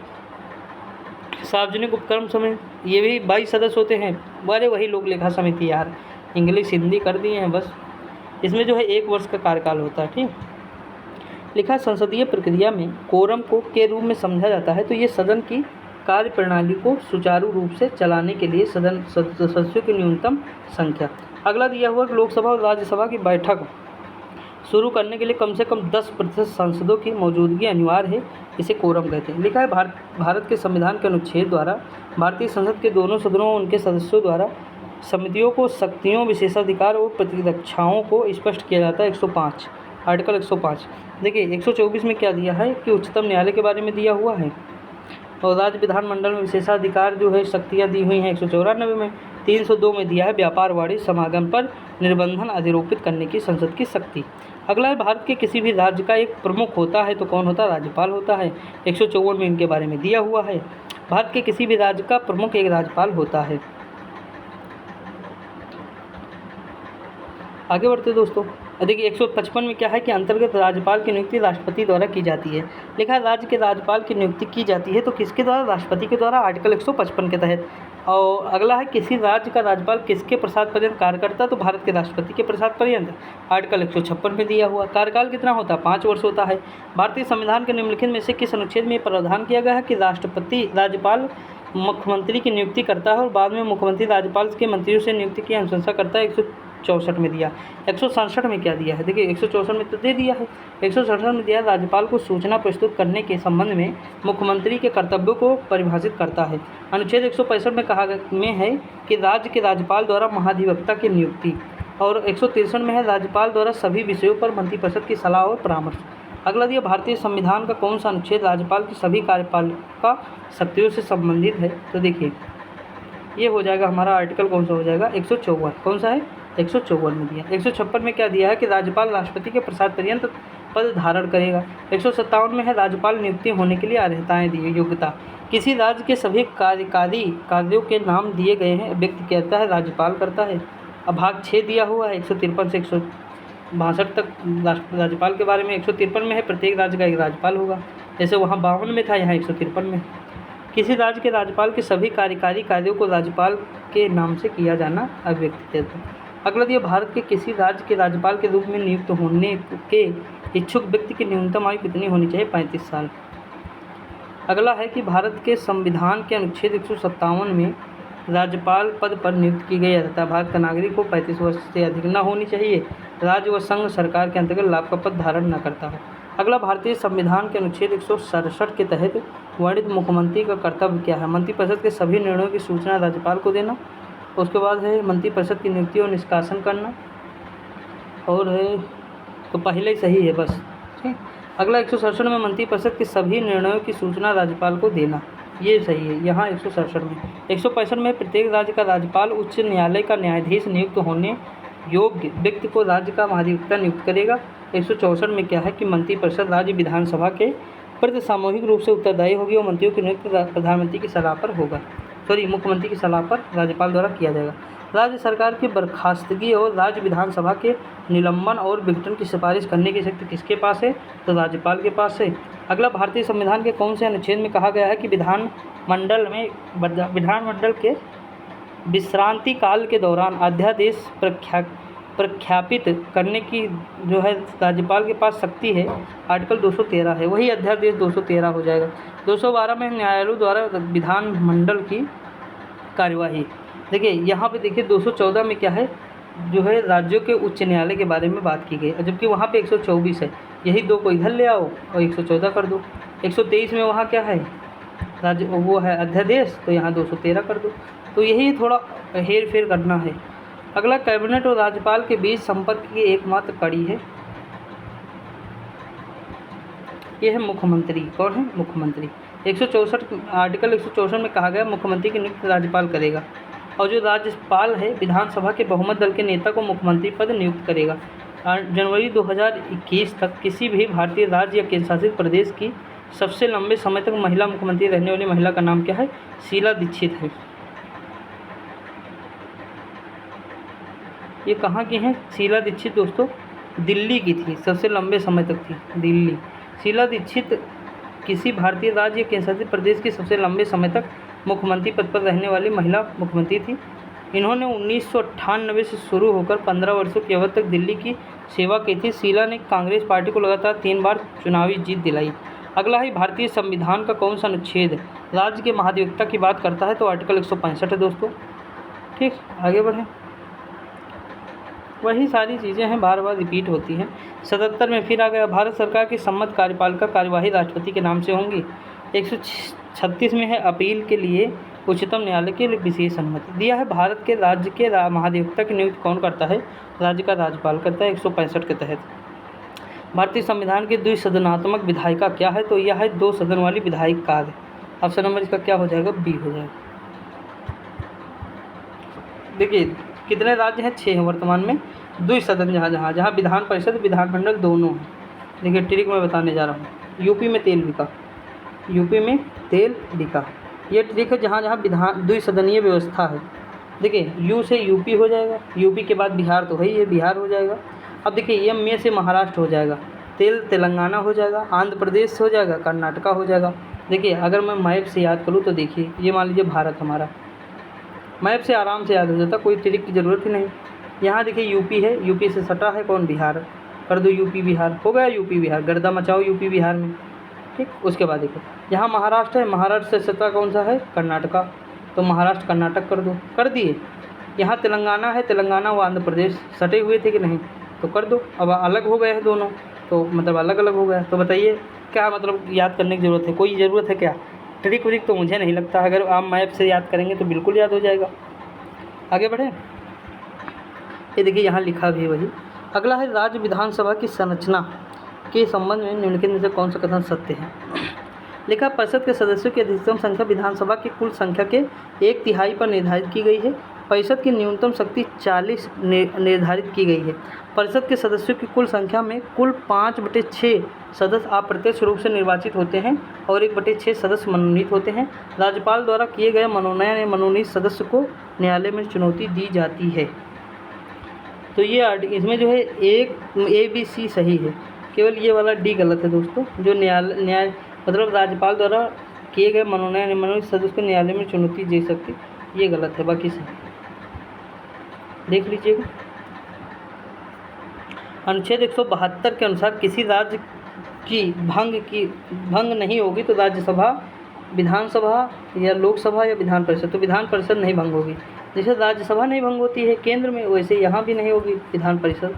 सार्वजनिक उपक्रम समिति, ये भी 22 सदस्य होते हैं। अरे वही लोक लेखा समिति यार, इंग्लिश हिंदी कर दिए हैं बस। इसमें जो है 1 वर्ष का कार्यकाल होता है। ठीक, लिखा, संसदीय प्रक्रिया में कोरम को के रूप में समझा जाता है, तो ये सदन की कार्य प्रणाली को सुचारू रूप से चलाने के लिए सदन सदस्यों की न्यूनतम संख्या। अगला दिया हुआ लोकसभा और राज्यसभा की बैठक शुरू करने के लिए कम से कम 10% सांसदों की मौजूदगी अनिवार्य है, इसे कोरम कहते हैं। लिखा है, भारत के संविधान के अनुच्छेद द्वारा भारतीय संसद के दोनों सदनों और उनके सदस्यों द्वारा समितियों को शक्तियों, विशेषाधिकार और प्रतिरक्षाओं को स्पष्ट किया जाता है। 105 आर्टिकल 105। देखिए 124 में क्या दिया है कि उच्चतम न्यायालय के बारे में दिया हुआ है, और राज्य विधानमंडल में विशेषाधिकार जो है शक्तियाँ दी हुई हैं 194 में। 302 में दिया है व्यापार वाणिज्य समागम पर निर्बंधन अधिरोपित करने की संसद की शक्ति। अगला है, भारत के किसी भी राज्य का एक प्रमुख होता है, तो कौन होता है, राज्यपाल होता है। 154 में इनके बारे में दिया हुआ है, भारत के किसी भी राज्य का प्रमुख एक राज्यपाल होता है। आगे बढ़ते दोस्तों। देखिए 155 में क्या है कि अंतर्गत राज्यपाल की नियुक्ति राष्ट्रपति द्वारा की जाती है। लिखा है, राज्य के राज्यपाल की नियुक्ति की जाती है, तो किसके द्वारा, राष्ट्रपति के द्वारा, आर्टिकल 155 के तहत। और अगला है, किसी राज्य का राज्यपाल किसके प्रसाद पर्यंत कार्य करता है, तो भारत के राष्ट्रपति के प्रसाद पर्यंत। आर्टिकल 156 में दिया हुआ। कार्यकाल कितना होता है, 5 वर्ष होता है। भारतीय संविधान के निम्नलिखित में से किस अनुच्छेद में प्रावधान किया गया है कि राज्यपाल मुख्यमंत्री की नियुक्ति करता है और बाद में मुख्यमंत्री राज्यपाल के मंत्रियों से नियुक्ति की अनुशंसा करता है। 164 में दिया। 167 में क्या दिया है, देखिए 164 में तो दे दिया है। 167 में दिया, राज्यपाल को सूचना प्रस्तुत करने के संबंध में मुख्यमंत्री के कर्तव्यों को परिभाषित करता है। अनुच्छेद 165 में कहा में है कि राज्य के राज्यपाल द्वारा महाधिवक्ता की नियुक्ति, और 163 में है राज्यपाल द्वारा सभी विषयों पर मंत्रिपरिषद की सलाह और परामर्श। अगला दिया, भारतीय संविधान का कौन सा अनुच्छेद राज्यपाल की सभी कार्यपालिका शक्तियों से संबंधित है, तो देखिए ये हो जाएगा हमारा आर्टिकल कौन सा हो जाएगा, 154। कौन सा है, 154 में दिया। 156 में क्या दिया है कि राज्यपाल राष्ट्रपति के प्रसाद पर्यंत पद धारण करेगा। 157 में है राज्यपाल नियुक्ति होने के लिए अर्हताएँ दी, योग्यता। किसी राज्य के सभी कार्यकारी कार्यों के नाम दिए गए हैं, व्यक्ति कहता है, राज्यपाल करता है। अब भाग 6 दिया हुआ है 153 से 162 तक राज्यपाल के बारे में। 153 में है प्रत्येक राज्य का एक राज्यपाल होगा, जैसे वहाँ 52 में था, यहाँ 153 में। किसी राज्य के राज्यपाल के सभी कार्यकारी कार्यों को राज्यपाल के नाम से किया जाना अव्यक्त है। अगला दिया, भारत के किसी राज्य के राज्यपाल के रूप में नियुक्त होने के इच्छुक व्यक्ति की न्यूनतम आयु कितनी होनी चाहिए, 35 साल। अगला है कि भारत के संविधान के अनुच्छेद 157 में राज्यपाल पद पर नियुक्त की गई अर्हता भारत का नागरिक को 35 वर्ष से अधिक न होनी चाहिए, राज्य व संघ सरकार के अंतर्गत लाभ का पद धारण न करता हो। अगला, भारतीय संविधान के अनुच्छेद 167 के तहत वर्णित मुख्यमंत्री का कर्तव्य क्या है, मंत्रिपरिषद के सभी निर्णयों की सूचना राज्यपाल को देना। उसके बाद है मंत्रिपरिषद की नियुक्ति और निष्कासन करना, और है तो पहले ही सही है बस। ठीक, अगला 167 में मंत्रिपरिषद के सभी निर्णयों की सूचना राज्यपाल को देना, ये सही है यहाँ 167 में। 165 में प्रत्येक राज्य का राज्यपाल उच्च न्यायालय का न्यायाधीश नियुक्त होने योग्य व्यक्ति को राज्य का महाधिवक्ता नियुक्त करेगा। 164 में क्या है कि मंत्रिपरिषद राज्य विधानसभा के प्रति सामूहिक रूप से उत्तरदायी होगी और मंत्रियों की नियुक्ति प्रधानमंत्री की सलाह पर होगा, मुख्यमंत्री की सलाह पर राज्यपाल द्वारा किया जाएगा। राज्य सरकार की बर्खास्तगी और राज्य विधानसभा के निलंबन और विघटन की सिफारिश करने की शक्ति किसके पास है? तो राज्यपाल के पास है। अगला, भारतीय संविधान के कौन से अनुच्छेद में कहा गया है कि विधानमंडल के विश्रांति काल के दौरान अध्यादेश प्रख्यापित करने की जो है राज्यपाल के पास शक्ति है? आर्टिकल 213 है, वही अध्यादेश 213 हो जाएगा। 212 में न्यायालयों द्वारा विधानमंडल की कार्यवाही। देखिए यहाँ पे देखिए 214 में क्या है, जो है राज्यों के उच्च न्यायालय के बारे में बात की गई, जबकि वहाँ पे 124 है। यही दो को इधर ले आओ और 114 कर दो। 123 में वहाँ क्या है, राज्य वो है अध्यादेश, तो यहाँ 213 कर दो। तो यही थोड़ा हेर फेर करना है। अगला, कैबिनेट और राज्यपाल के बीच संपर्क की एकमात्र कड़ी है, ये है मुख्यमंत्री। कौन है? मुख्यमंत्री। 164 आर्टिकल 164 में कहा गया मुख्यमंत्री की नियुक्ति राज्यपाल करेगा और जो राज्यपाल है विधानसभा के बहुमत दल के नेता को मुख्यमंत्री पद नियुक्त करेगा। जनवरी 2021 तक किसी भी भारतीय राज्य या केंद्रशासित प्रदेश की सबसे लंबे समय तक महिला मुख्यमंत्री रहने वाली महिला का नाम क्या है? शीला दीक्षित है। ये कहाँ की हैं? शीला दीक्षित दोस्तों दिल्ली की थी, सबसे लंबे समय तक थी दिल्ली। शीला दीक्षित किसी भारतीय राज्य या केंद्रशासित प्रदेश की सबसे लंबे समय तक मुख्यमंत्री पद पर रहने वाली महिला मुख्यमंत्री थी। इन्होंने 1998 से शुरू होकर 15 वर्षों की अवधि तक दिल्ली की सेवा की थी। शीला ने कांग्रेस पार्टी को लगातार 3 बार चुनावी जीत दिलाई। अगला है, भारतीय संविधान का कौन सा अनुच्छेद राज्य के महाधिवक्ता की बात करता है? तो आर्टिकल 165 है दोस्तों। ठीक, आगे बढ़ें। वही सारी चीज़ें हैं, बार बार रिपीट होती हैं। 77 में फिर आ गया, भारत सरकार की सम्मत कार्यपालिका कार्यवाही राष्ट्रपति के नाम से होंगी। 136 में है, अपील के लिए उच्चतम न्यायालय के लिए विशेष अनुमति दिया है। भारत के राज्य के महाधिवक्ता की नियुक्ति कौन करता है? राज्य का राज्यपाल करता है 165 के तहत। भारतीय संविधान की द्विसदनात्मक विधायिका क्या है? तो यह है 2 सदन वाली विधायिक कार्य। ऑप्शन नंबर इसका क्या हो जाएगा? बी हो जाएगा। देखिए कितने राज्य हैं? 6 हैं वर्तमान में। द्विसदन जहाँ विधान परिषद विधानमंडल दोनों हैं। देखिए ट्रिक मैं बताने जा रहा हूँ। यूपी में तेल बिका, ये ट्रिक है जहाँ विधान द्विसदनीय व्यवस्था है। देखिए यू से यूपी हो जाएगा, यूपी के बाद बिहार तो है ही है, बिहार हो जाएगा। अब देखिए एम में से महाराष्ट्र हो जाएगा, तेलंगाना हो जाएगा, आंध्र प्रदेश हो जाएगा, कर्नाटका हो जाएगा। देखिए अगर मैं मैप से याद करूँ तो देखिए ये मान लीजिए भारत हमारा, मैप से आराम से याद हो जाता, कोई ट्रिक की ज़रूरत ही नहीं। यहाँ देखिए यूपी है, यूपी से सटा है कौन? बिहार। कर दो यूपी बिहार, हो गया यूपी बिहार, गर्दा मचाओ यूपी बिहार में। ठीक, उसके बाद देखो यहाँ महाराष्ट्र है, महाराष्ट्र से सटा कौन सा है? कर्नाटका, तो महाराष्ट्र कर्नाटक कर दो, कर दिए। यहाँ तेलंगाना है, तेलंगाना व आंध्र प्रदेश सटे हुए थे कि नहीं? तो कर दो। अब अलग हो गए हैं दोनों, तो मतलब अलग अलग हो गया। तो बताइए क्या मतलब याद करने की ज़रूरत है? कोई ज़रूरत है क्या? ट्रिक व्रिक तो मुझे नहीं लगता, अगर आप मैप से याद करेंगे तो बिल्कुल याद हो जाएगा। आगे बढ़े, ये देखिए यहाँ लिखा भी है वही। अगला है, राज्य विधानसभा की संरचना के संबंध में निम्नलिखित में से कौन सा कथन सत्य है? लिखा, परिषद के सदस्यों की अधिकतम संख्या विधानसभा की कुल संख्या के 1/3 पर निर्धारित की गई है। परिषद की न्यूनतम शक्ति 40 निर्धारित की गई है। परिषद के सदस्यों की कुल संख्या में कुल 5/6 सदस्य अप्रत्यक्ष रूप से निर्वाचित होते हैं और 1/6 सदस्य मनोनीत होते हैं। राज्यपाल द्वारा किए गए मनोनयन या मनोनीत सदस्य को न्यायालय में चुनौती दी जाती है। तो ये इसमें जो है एक ABC सही है, केवल ये वाला D गलत है दोस्तों। जो न्याय मतलब राज्यपाल द्वारा किए गए मनोनयन या मनोनीत सदस्य को न्यायालय में चुनौती दे सकती, ये गलत है, बाकी सही। देख लीजिएगा, अनुच्छेद 172 के अनुसार किसी राज्य की भंग नहीं होगी तो राज्यसभा, विधानसभा या लोकसभा या विधान परिषद, तो विधान परिषद नहीं भंग होगी। जैसे राज्यसभा नहीं भंग होती है केंद्र में, वैसे यहाँ भी नहीं होगी विधान परिषद।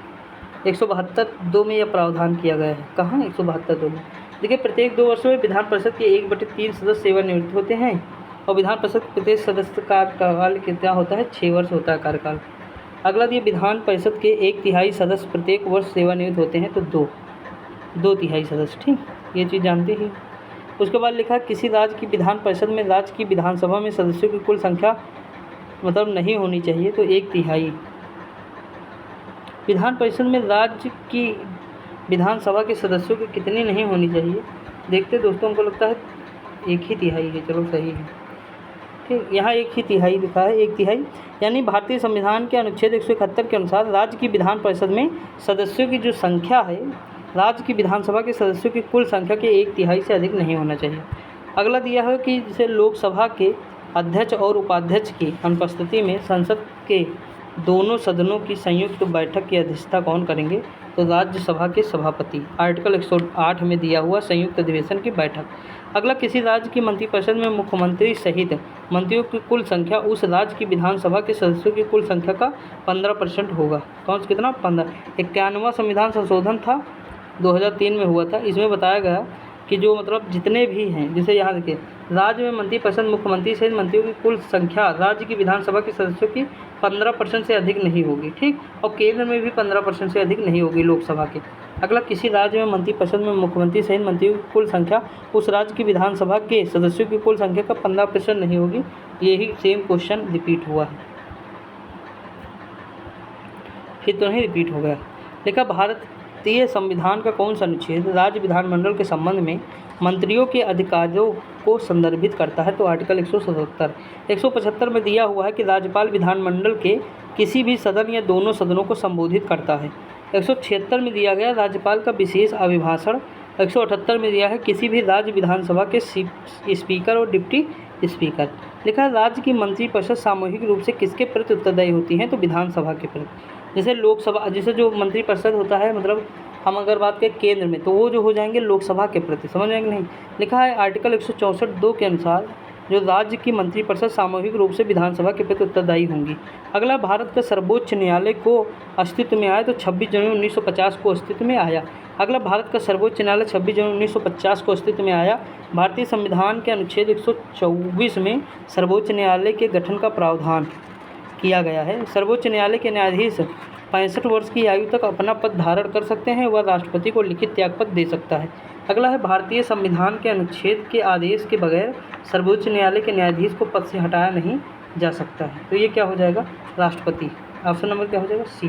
172 में यह प्रावधान किया गया है। कहाँ? 172 में। देखिए प्रत्येक 2 वर्षों में विधान परिषद के 1/3 सदस्य सेवानिवृत्त होते हैं और विधान परिषद के प्रत्येक सदस्य कार्यकाल क्या होता है? 6 वर्ष होता है कार्यकाल। अगला दिए, विधान परिषद के 1/3 सदस्य प्रत्येक वर्ष सेवानिवृत्त होते हैं, तो 2/3 सदस्य। ठीक, ये चीज़ जानते ही। उसके बाद लिखा, किसी राज्य की विधान परिषद में राज्य की विधानसभा में सदस्यों की कुल संख्या मतलब नहीं होनी चाहिए, तो 1/3। विधान परिषद में राज्य की विधानसभा के सदस्यों की कितनी नहीं होनी चाहिए? देखते दोस्तों, हमको लगता है 1/3 है। चलो सही है, ठीक। यहाँ 1/3 लिखा है, 1/3। यानी भारतीय संविधान के अनुच्छेद 171 के अनुसार राज्य की विधान परिषद में सदस्यों की जो संख्या है, राज्य की विधानसभा के सदस्यों की कुल संख्या के 1/3 से अधिक नहीं होना चाहिए। अगला दिया है कि जैसे लोकसभा के अध्यक्ष और उपाध्यक्ष की अनुपस्थिति में संसद के दोनों सदनों की संयुक्त बैठक की अध्यक्षता कौन करेंगे? तो राज्यसभा के सभापति। आर्टिकल 108 में दिया हुआ संयुक्त अधिवेशन की बैठक। अगला, किसी राज्य की मंत्रिपरिषद में मुख्यमंत्री सहित मंत्रियों की कुल संख्या उस राज्य की विधानसभा के सदस्यों की कुल संख्या का 15% होगा। कौन सा कितना? 15। 91वां संविधान संशोधन था, 2003 में हुआ था। इसमें बताया गया कि जो मतलब जितने भी हैं, जैसे यहाँ देखिए, राज्य में मंत्रिपरिषद मुख्यमंत्री सहित मंत्रियों की कुल संख्या राज्य की विधानसभा के सदस्यों की 15% से अधिक नहीं होगी, ठीक। और केंद्र में भी 15% से अधिक नहीं होगी लोकसभा के। अगला, किसी राज्य में मंत्रिपरिषद में मुख्यमंत्री सहित मंत्रियों की कुल संख्या उस राज्य की विधानसभा के सदस्यों की कुल संख्या का 15% नहीं होगी। यही सेम क्वेश्चन रिपीट हुआ है, फिर तो नहीं रिपीट हो गया। देखा, भारतीय संविधान का कौन सा अनुच्छेद राज्य विधानमंडल के संबंध में मंत्रियों के अधिकारों को संदर्भित करता है? तो आर्टिकल 177। 175 में दिया हुआ है कि राज्यपाल विधानमंडल के किसी भी सदन या दोनों सदनों को संबोधित करता है। 176 में दिया गया राज्यपाल का विशेष अभिभाषण। 178 में दिया है किसी भी राज्य विधानसभा के स्पीकर और डिप्टी स्पीकर। लिखा है, राज्य की मंत्रिपरिषद सामूहिक रूप से किसके प्रति उत्तरदायी होती है? तो विधानसभा के प्रति। जैसे लोकसभा, जैसे जो मंत्रिपरिषद होता है, मतलब हम अगर बात करें केंद्र में, तो वो जो हो जाएंगे लोकसभा के प्रति। समझ आएंगे नहीं? लिखा है आर्टिकल 164(2) के अनुसार जो राज्य की मंत्रिपरिषद सामूहिक रूप से विधानसभा के प्रति उत्तरदायी होंगी। अगला, भारत का सर्वोच्च न्यायालय को अस्तित्व में आया तो 26 जनवरी 1950 को अस्तित्व में आया। अगला, भारत का सर्वोच्च न्यायालय 26 जनवरी 1950 को अस्तित्व में आया। भारतीय संविधान के अनुच्छेद 124 में सर्वोच्च न्यायालय के गठन का प्रावधान किया गया है। सर्वोच्च न्यायालय के न्यायाधीश 65 वर्ष की आयु तक अपना पद धारण कर सकते हैं। वह राष्ट्रपति को लिखित त्यागपत्र दे सकता है। अगला है, भारतीय संविधान के अनुच्छेद के आदेश के बगैर सर्वोच्च न्यायालय के न्यायाधीश को पद से हटाया नहीं जा सकता है। तो ये क्या हो जाएगा? राष्ट्रपति। ऑप्शन नंबर क्या हो जाएगा? सी।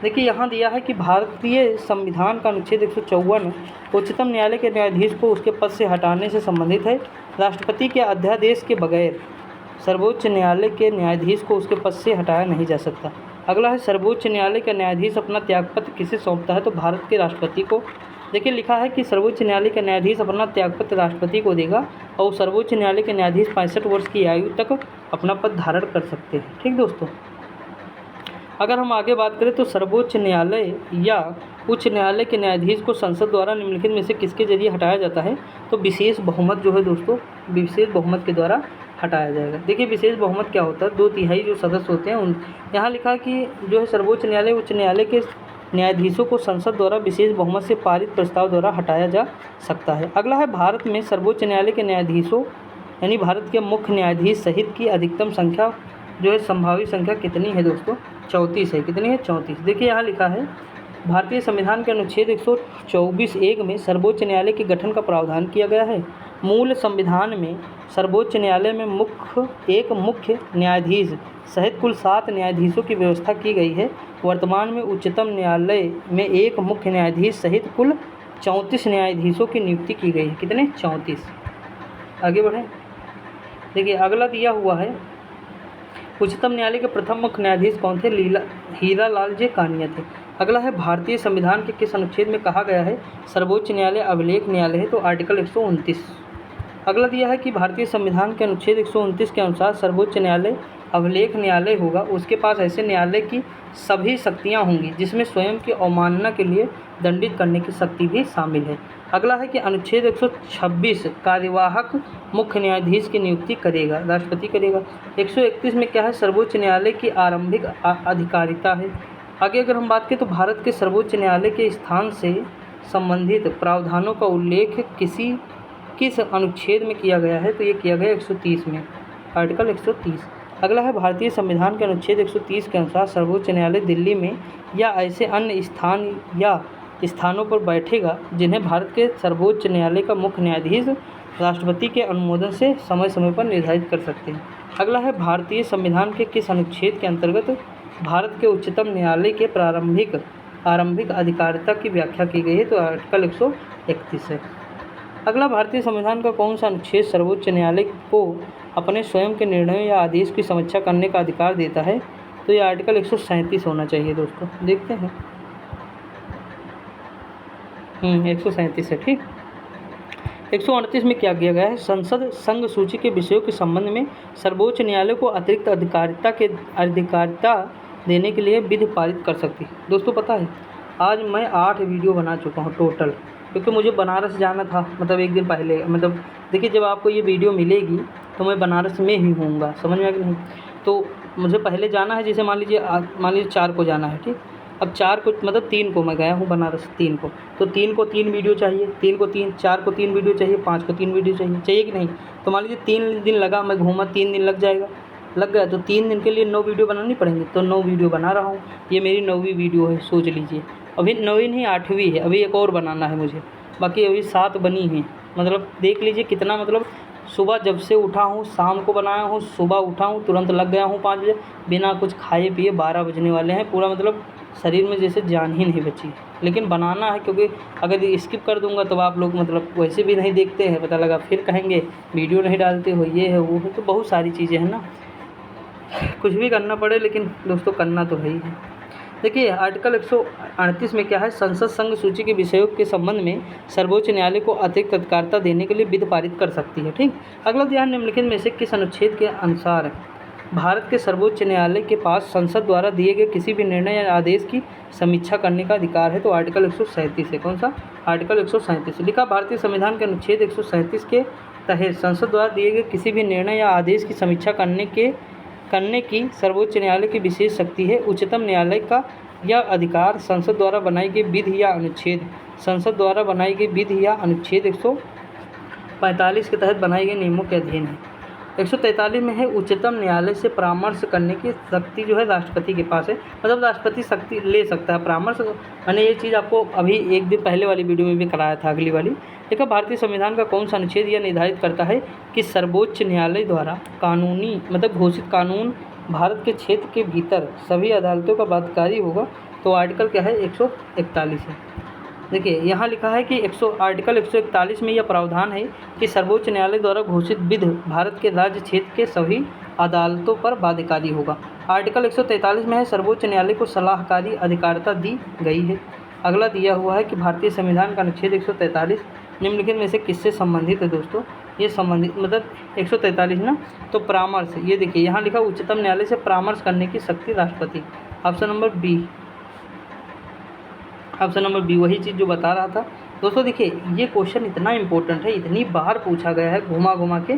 देखिए, यहाँ दिया है कि भारतीय संविधान का अनुच्छेद 154 उच्चतम न्यायालय के न्यायाधीश को उसके पद से हटाने से संबंधित है। राष्ट्रपति के अध्यादेश के बगैर सर्वोच्च न्यायालय के न्यायाधीश को उसके पद से हटाया नहीं जा सकता। अगला है, सर्वोच्च न्यायालय का न्यायाधीश अपना त्यागपत्र किसे सौंपता है? तो भारत के राष्ट्रपति को। देखिए, लिखा है कि सर्वोच्च न्यायालय का न्यायाधीश अपना त्यागपत्र राष्ट्रपति को देगा और सर्वोच्च न्यायालय के न्यायाधीश 65 वर्ष की आयु तक अपना पद धारण कर सकते हैं। ठीक दोस्तों, अगर हम आगे बात करें तो सर्वोच्च न्यायालय या उच्च न्यायालय के न्यायाधीश को संसद द्वारा निम्नलिखित में से किसके जरिए हटाया जाता है? तो विशेष बहुमत जो है दोस्तों, विशेष बहुमत के द्वारा हटाया जाएगा। देखिए, विशेष बहुमत क्या होता है? 2/3 जो सदस्य होते हैं उन, यहाँ लिखा कि जो है सर्वोच्च न्यायालय उच्च न्यायालय के न्यायाधीशों को संसद द्वारा विशेष बहुमत से पारित प्रस्ताव द्वारा हटाया जा सकता है। अगला है, भारत में सर्वोच्च न्यायालय के न्यायाधीशों यानी भारत के मुख्य न्यायाधीश सहित की अधिकतम संख्या जो है संभावित संख्या कितनी है दोस्तों? 34 है। कितनी है? 34। देखिए, यहाँ लिखा है भारतीय संविधान के अनुच्छेद 124(1) में सर्वोच्च न्यायालय के गठन का प्रावधान किया गया है। मूल संविधान में सर्वोच्च न्यायालय में एक मुख्य न्यायाधीश सहित कुल 7 न्यायाधीशों की व्यवस्था की गई है। वर्तमान में उच्चतम न्यायालय में एक मुख्य न्यायाधीश सहित कुल 34 न्यायाधीशों की नियुक्ति की गई है। कितने? 34। आगे बढ़ें। देखिए, अगला दिया हुआ है, उच्चतम न्यायालय के प्रथम मुख्य न्यायाधीश कौन थे? हीरालाल जे कानिया थे। अगला है, भारतीय संविधान के किस अनुच्छेद में कहा गया है सर्वोच्च न्यायालय अभिलेख न्यायालय है? तो आर्टिकल 129। अगला दिया है कि भारतीय संविधान के अनुच्छेद 129 के अनुसार सर्वोच्च न्यायालय अभिलेख न्यायालय होगा। उसके पास ऐसे न्यायालय की सभी शक्तियाँ होंगी जिसमें स्वयं की अवमानना के लिए दंडित करने की शक्ति भी शामिल है। अगला है कि अनुच्छेद 126 कार्यवाहक मुख्य न्यायाधीश की नियुक्ति करेगा, राष्ट्रपति करेगा। 131 में क्या है? सर्वोच्च न्यायालय की आरंभिक अधिकारिता है। आगे अगर हम बात करें तो भारत के सर्वोच्च न्यायालय के स्थान से संबंधित प्रावधानों का उल्लेख किस अनुच्छेद में किया गया है? तो ये किया गया 130 में, आर्टिकल 130। अगला है, भारतीय संविधान के अनुच्छेद 130 के अनुसार सर्वोच्च न्यायालय दिल्ली में या ऐसे अन्य स्थान या स्थानों पर बैठेगा जिन्हें भारत के सर्वोच्च न्यायालय का मुख्य न्यायाधीश राष्ट्रपति के अनुमोदन से समय समय पर निर्धारित कर सकते हैं। अगला है, भारतीय संविधान के किस अनुच्छेद के अंतर्गत भारत के उच्चतम न्यायालय के प्रारंभिक आरंभिक अधिकारिता की व्याख्या की गई है, तो आर्टिकल 131 है। अगला, भारतीय संविधान का कौन सा अनुच्छेद सर्वोच्च न्यायालय को अपने स्वयं के निर्णयों या आदेश की समीक्षा करने का अधिकार देता है, तो ये आर्टिकल 137 होना चाहिए दोस्तों। देखते हैं, 137 है, ठीक। 138 में क्या किया गया है, संसद संघ सूची के विषयों के संबंध में सर्वोच्च न्यायालय को अतिरिक्त अधिकारिता देने के लिए विधि पारित कर सकती है। दोस्तों पता है, आज मैं 8 वीडियो बना चुका हूँ टोटल, क्योंकि मुझे बनारस जाना था, मतलब एक दिन पहले, मतलब देखिए जब आपको ये वीडियो मिलेगी तो मैं बनारस में ही होऊंगा, समझ में आ गया नहीं। तो मुझे पहले जाना है, जैसे मान लीजिए 4 को जाना है, ठीक। अब 4 को मतलब 3 को मैं गया हूँ बनारस, 3 को, तो 3 को 3 वीडियो चाहिए, 3 को 3, 4 को 3 वीडियो चाहिए, 5 को 3 वीडियो चाहिए कि नहीं। तो मान लीजिए 3 दिन लगा, मैं घूमा, 3 दिन लग गया, तो 3 दिन के लिए 9 वीडियो बनानी पड़ेंगी, तो 9 वीडियो बना रहा हूँ। ये मेरी 9वीं वीडियो है, सोच लीजिए। अभी 9वीं नहीं 8वीं है, अभी एक और बनाना है मुझे, बाकी अभी 7 बनी हैं। मतलब देख लीजिए कितना, मतलब सुबह जब से उठा हूँ, शाम को बनाया हूँ, सुबह उठा हूँ, तुरंत लग गया हूँ 5 बजे, बिना कुछ खाए पिए 12 बजने वाले हैं। पूरा मतलब शरीर में जैसे जान ही नहीं बची, लेकिन बनाना है, क्योंकि अगर स्किप कर दूंगा तो आप लोग मतलब वैसे भी नहीं देखते हैं, पता लगा फिर कहेंगे वीडियो नहीं डालते हो, ये है वो है, तो बहुत सारी चीज़ें हैं ना, कुछ भी करना पड़े, लेकिन दोस्तों करना तो है ही है। देखिए आर्टिकल 138 में क्या है, संसद संघ सूची के विषयों के संबंध में सर्वोच्च न्यायालय को अतिरिक्त अधिकारिता देने के लिए विधि पारित कर सकती है, ठीक। अगला, ध्यान निम्नलिखित में से किस अनुच्छेद के अनुसार भारत के सर्वोच्च न्यायालय के पास संसद द्वारा दिए गए किसी भी निर्णय या आदेश की समीक्षा करने का अधिकार है, तो आर्टिकल 137 है। कौन सा, आर्टिकल 137 लिखा, भारतीय संविधान के अनुच्छेद 137 के तहत संसद द्वारा दिए गए किसी भी निर्णय या आदेश की समीक्षा करने की सर्वोच्च न्यायालय की विशेष शक्ति है। उच्चतम न्यायालय का यह अधिकार संसद द्वारा बनाई गई विधि या अनुच्छेद 145 के तहत बनाए गए नियमों के अधीन है। 143 में है, उच्चतम न्यायालय से परामर्श करने की शक्ति जो है राष्ट्रपति के पास है, मतलब राष्ट्रपति शक्ति ले सकता है परामर्श। मैंने ये चीज़ आपको अभी एक दिन पहले वाली वीडियो में भी कराया था, अगली वाली। देखा, भारतीय संविधान का कौन सा अनुच्छेद यह निर्धारित करता है कि सर्वोच्च न्यायालय द्वारा कानूनी मतलब घोषित कानून भारत के क्षेत्र के भीतर सभी अदालतों का बाध्यकारी होगा, तो आर्टिकल क्या है, 141 है। देखिए यहाँ लिखा है कि आर्टिकल 141 में यह प्रावधान है कि सर्वोच्च न्यायालय द्वारा घोषित विधि भारत के राज्य क्षेत्र के सभी अदालतों पर बाध्यकारी होगा। आर्टिकल 143 में है, सर्वोच्च न्यायालय को सलाहकारी अधिकारिता दी गई है। अगला दिया हुआ है कि भारतीय संविधान का अनुच्छेद 143 निम्नलिखित में से किससे संबंधित है। दोस्तों ये संबंधित मतलब 143 ना, तो परामर्श, ये देखिए यहाँ लिखा, उच्चतम न्यायालय से परामर्श करने की शक्ति राष्ट्रपति। ऑप्शन नंबर बी वही चीज़ जो बता रहा था। दोस्तों देखिए ये क्वेश्चन इतना इंपॉर्टेंट है, इतनी बार पूछा गया है घुमा घुमा के।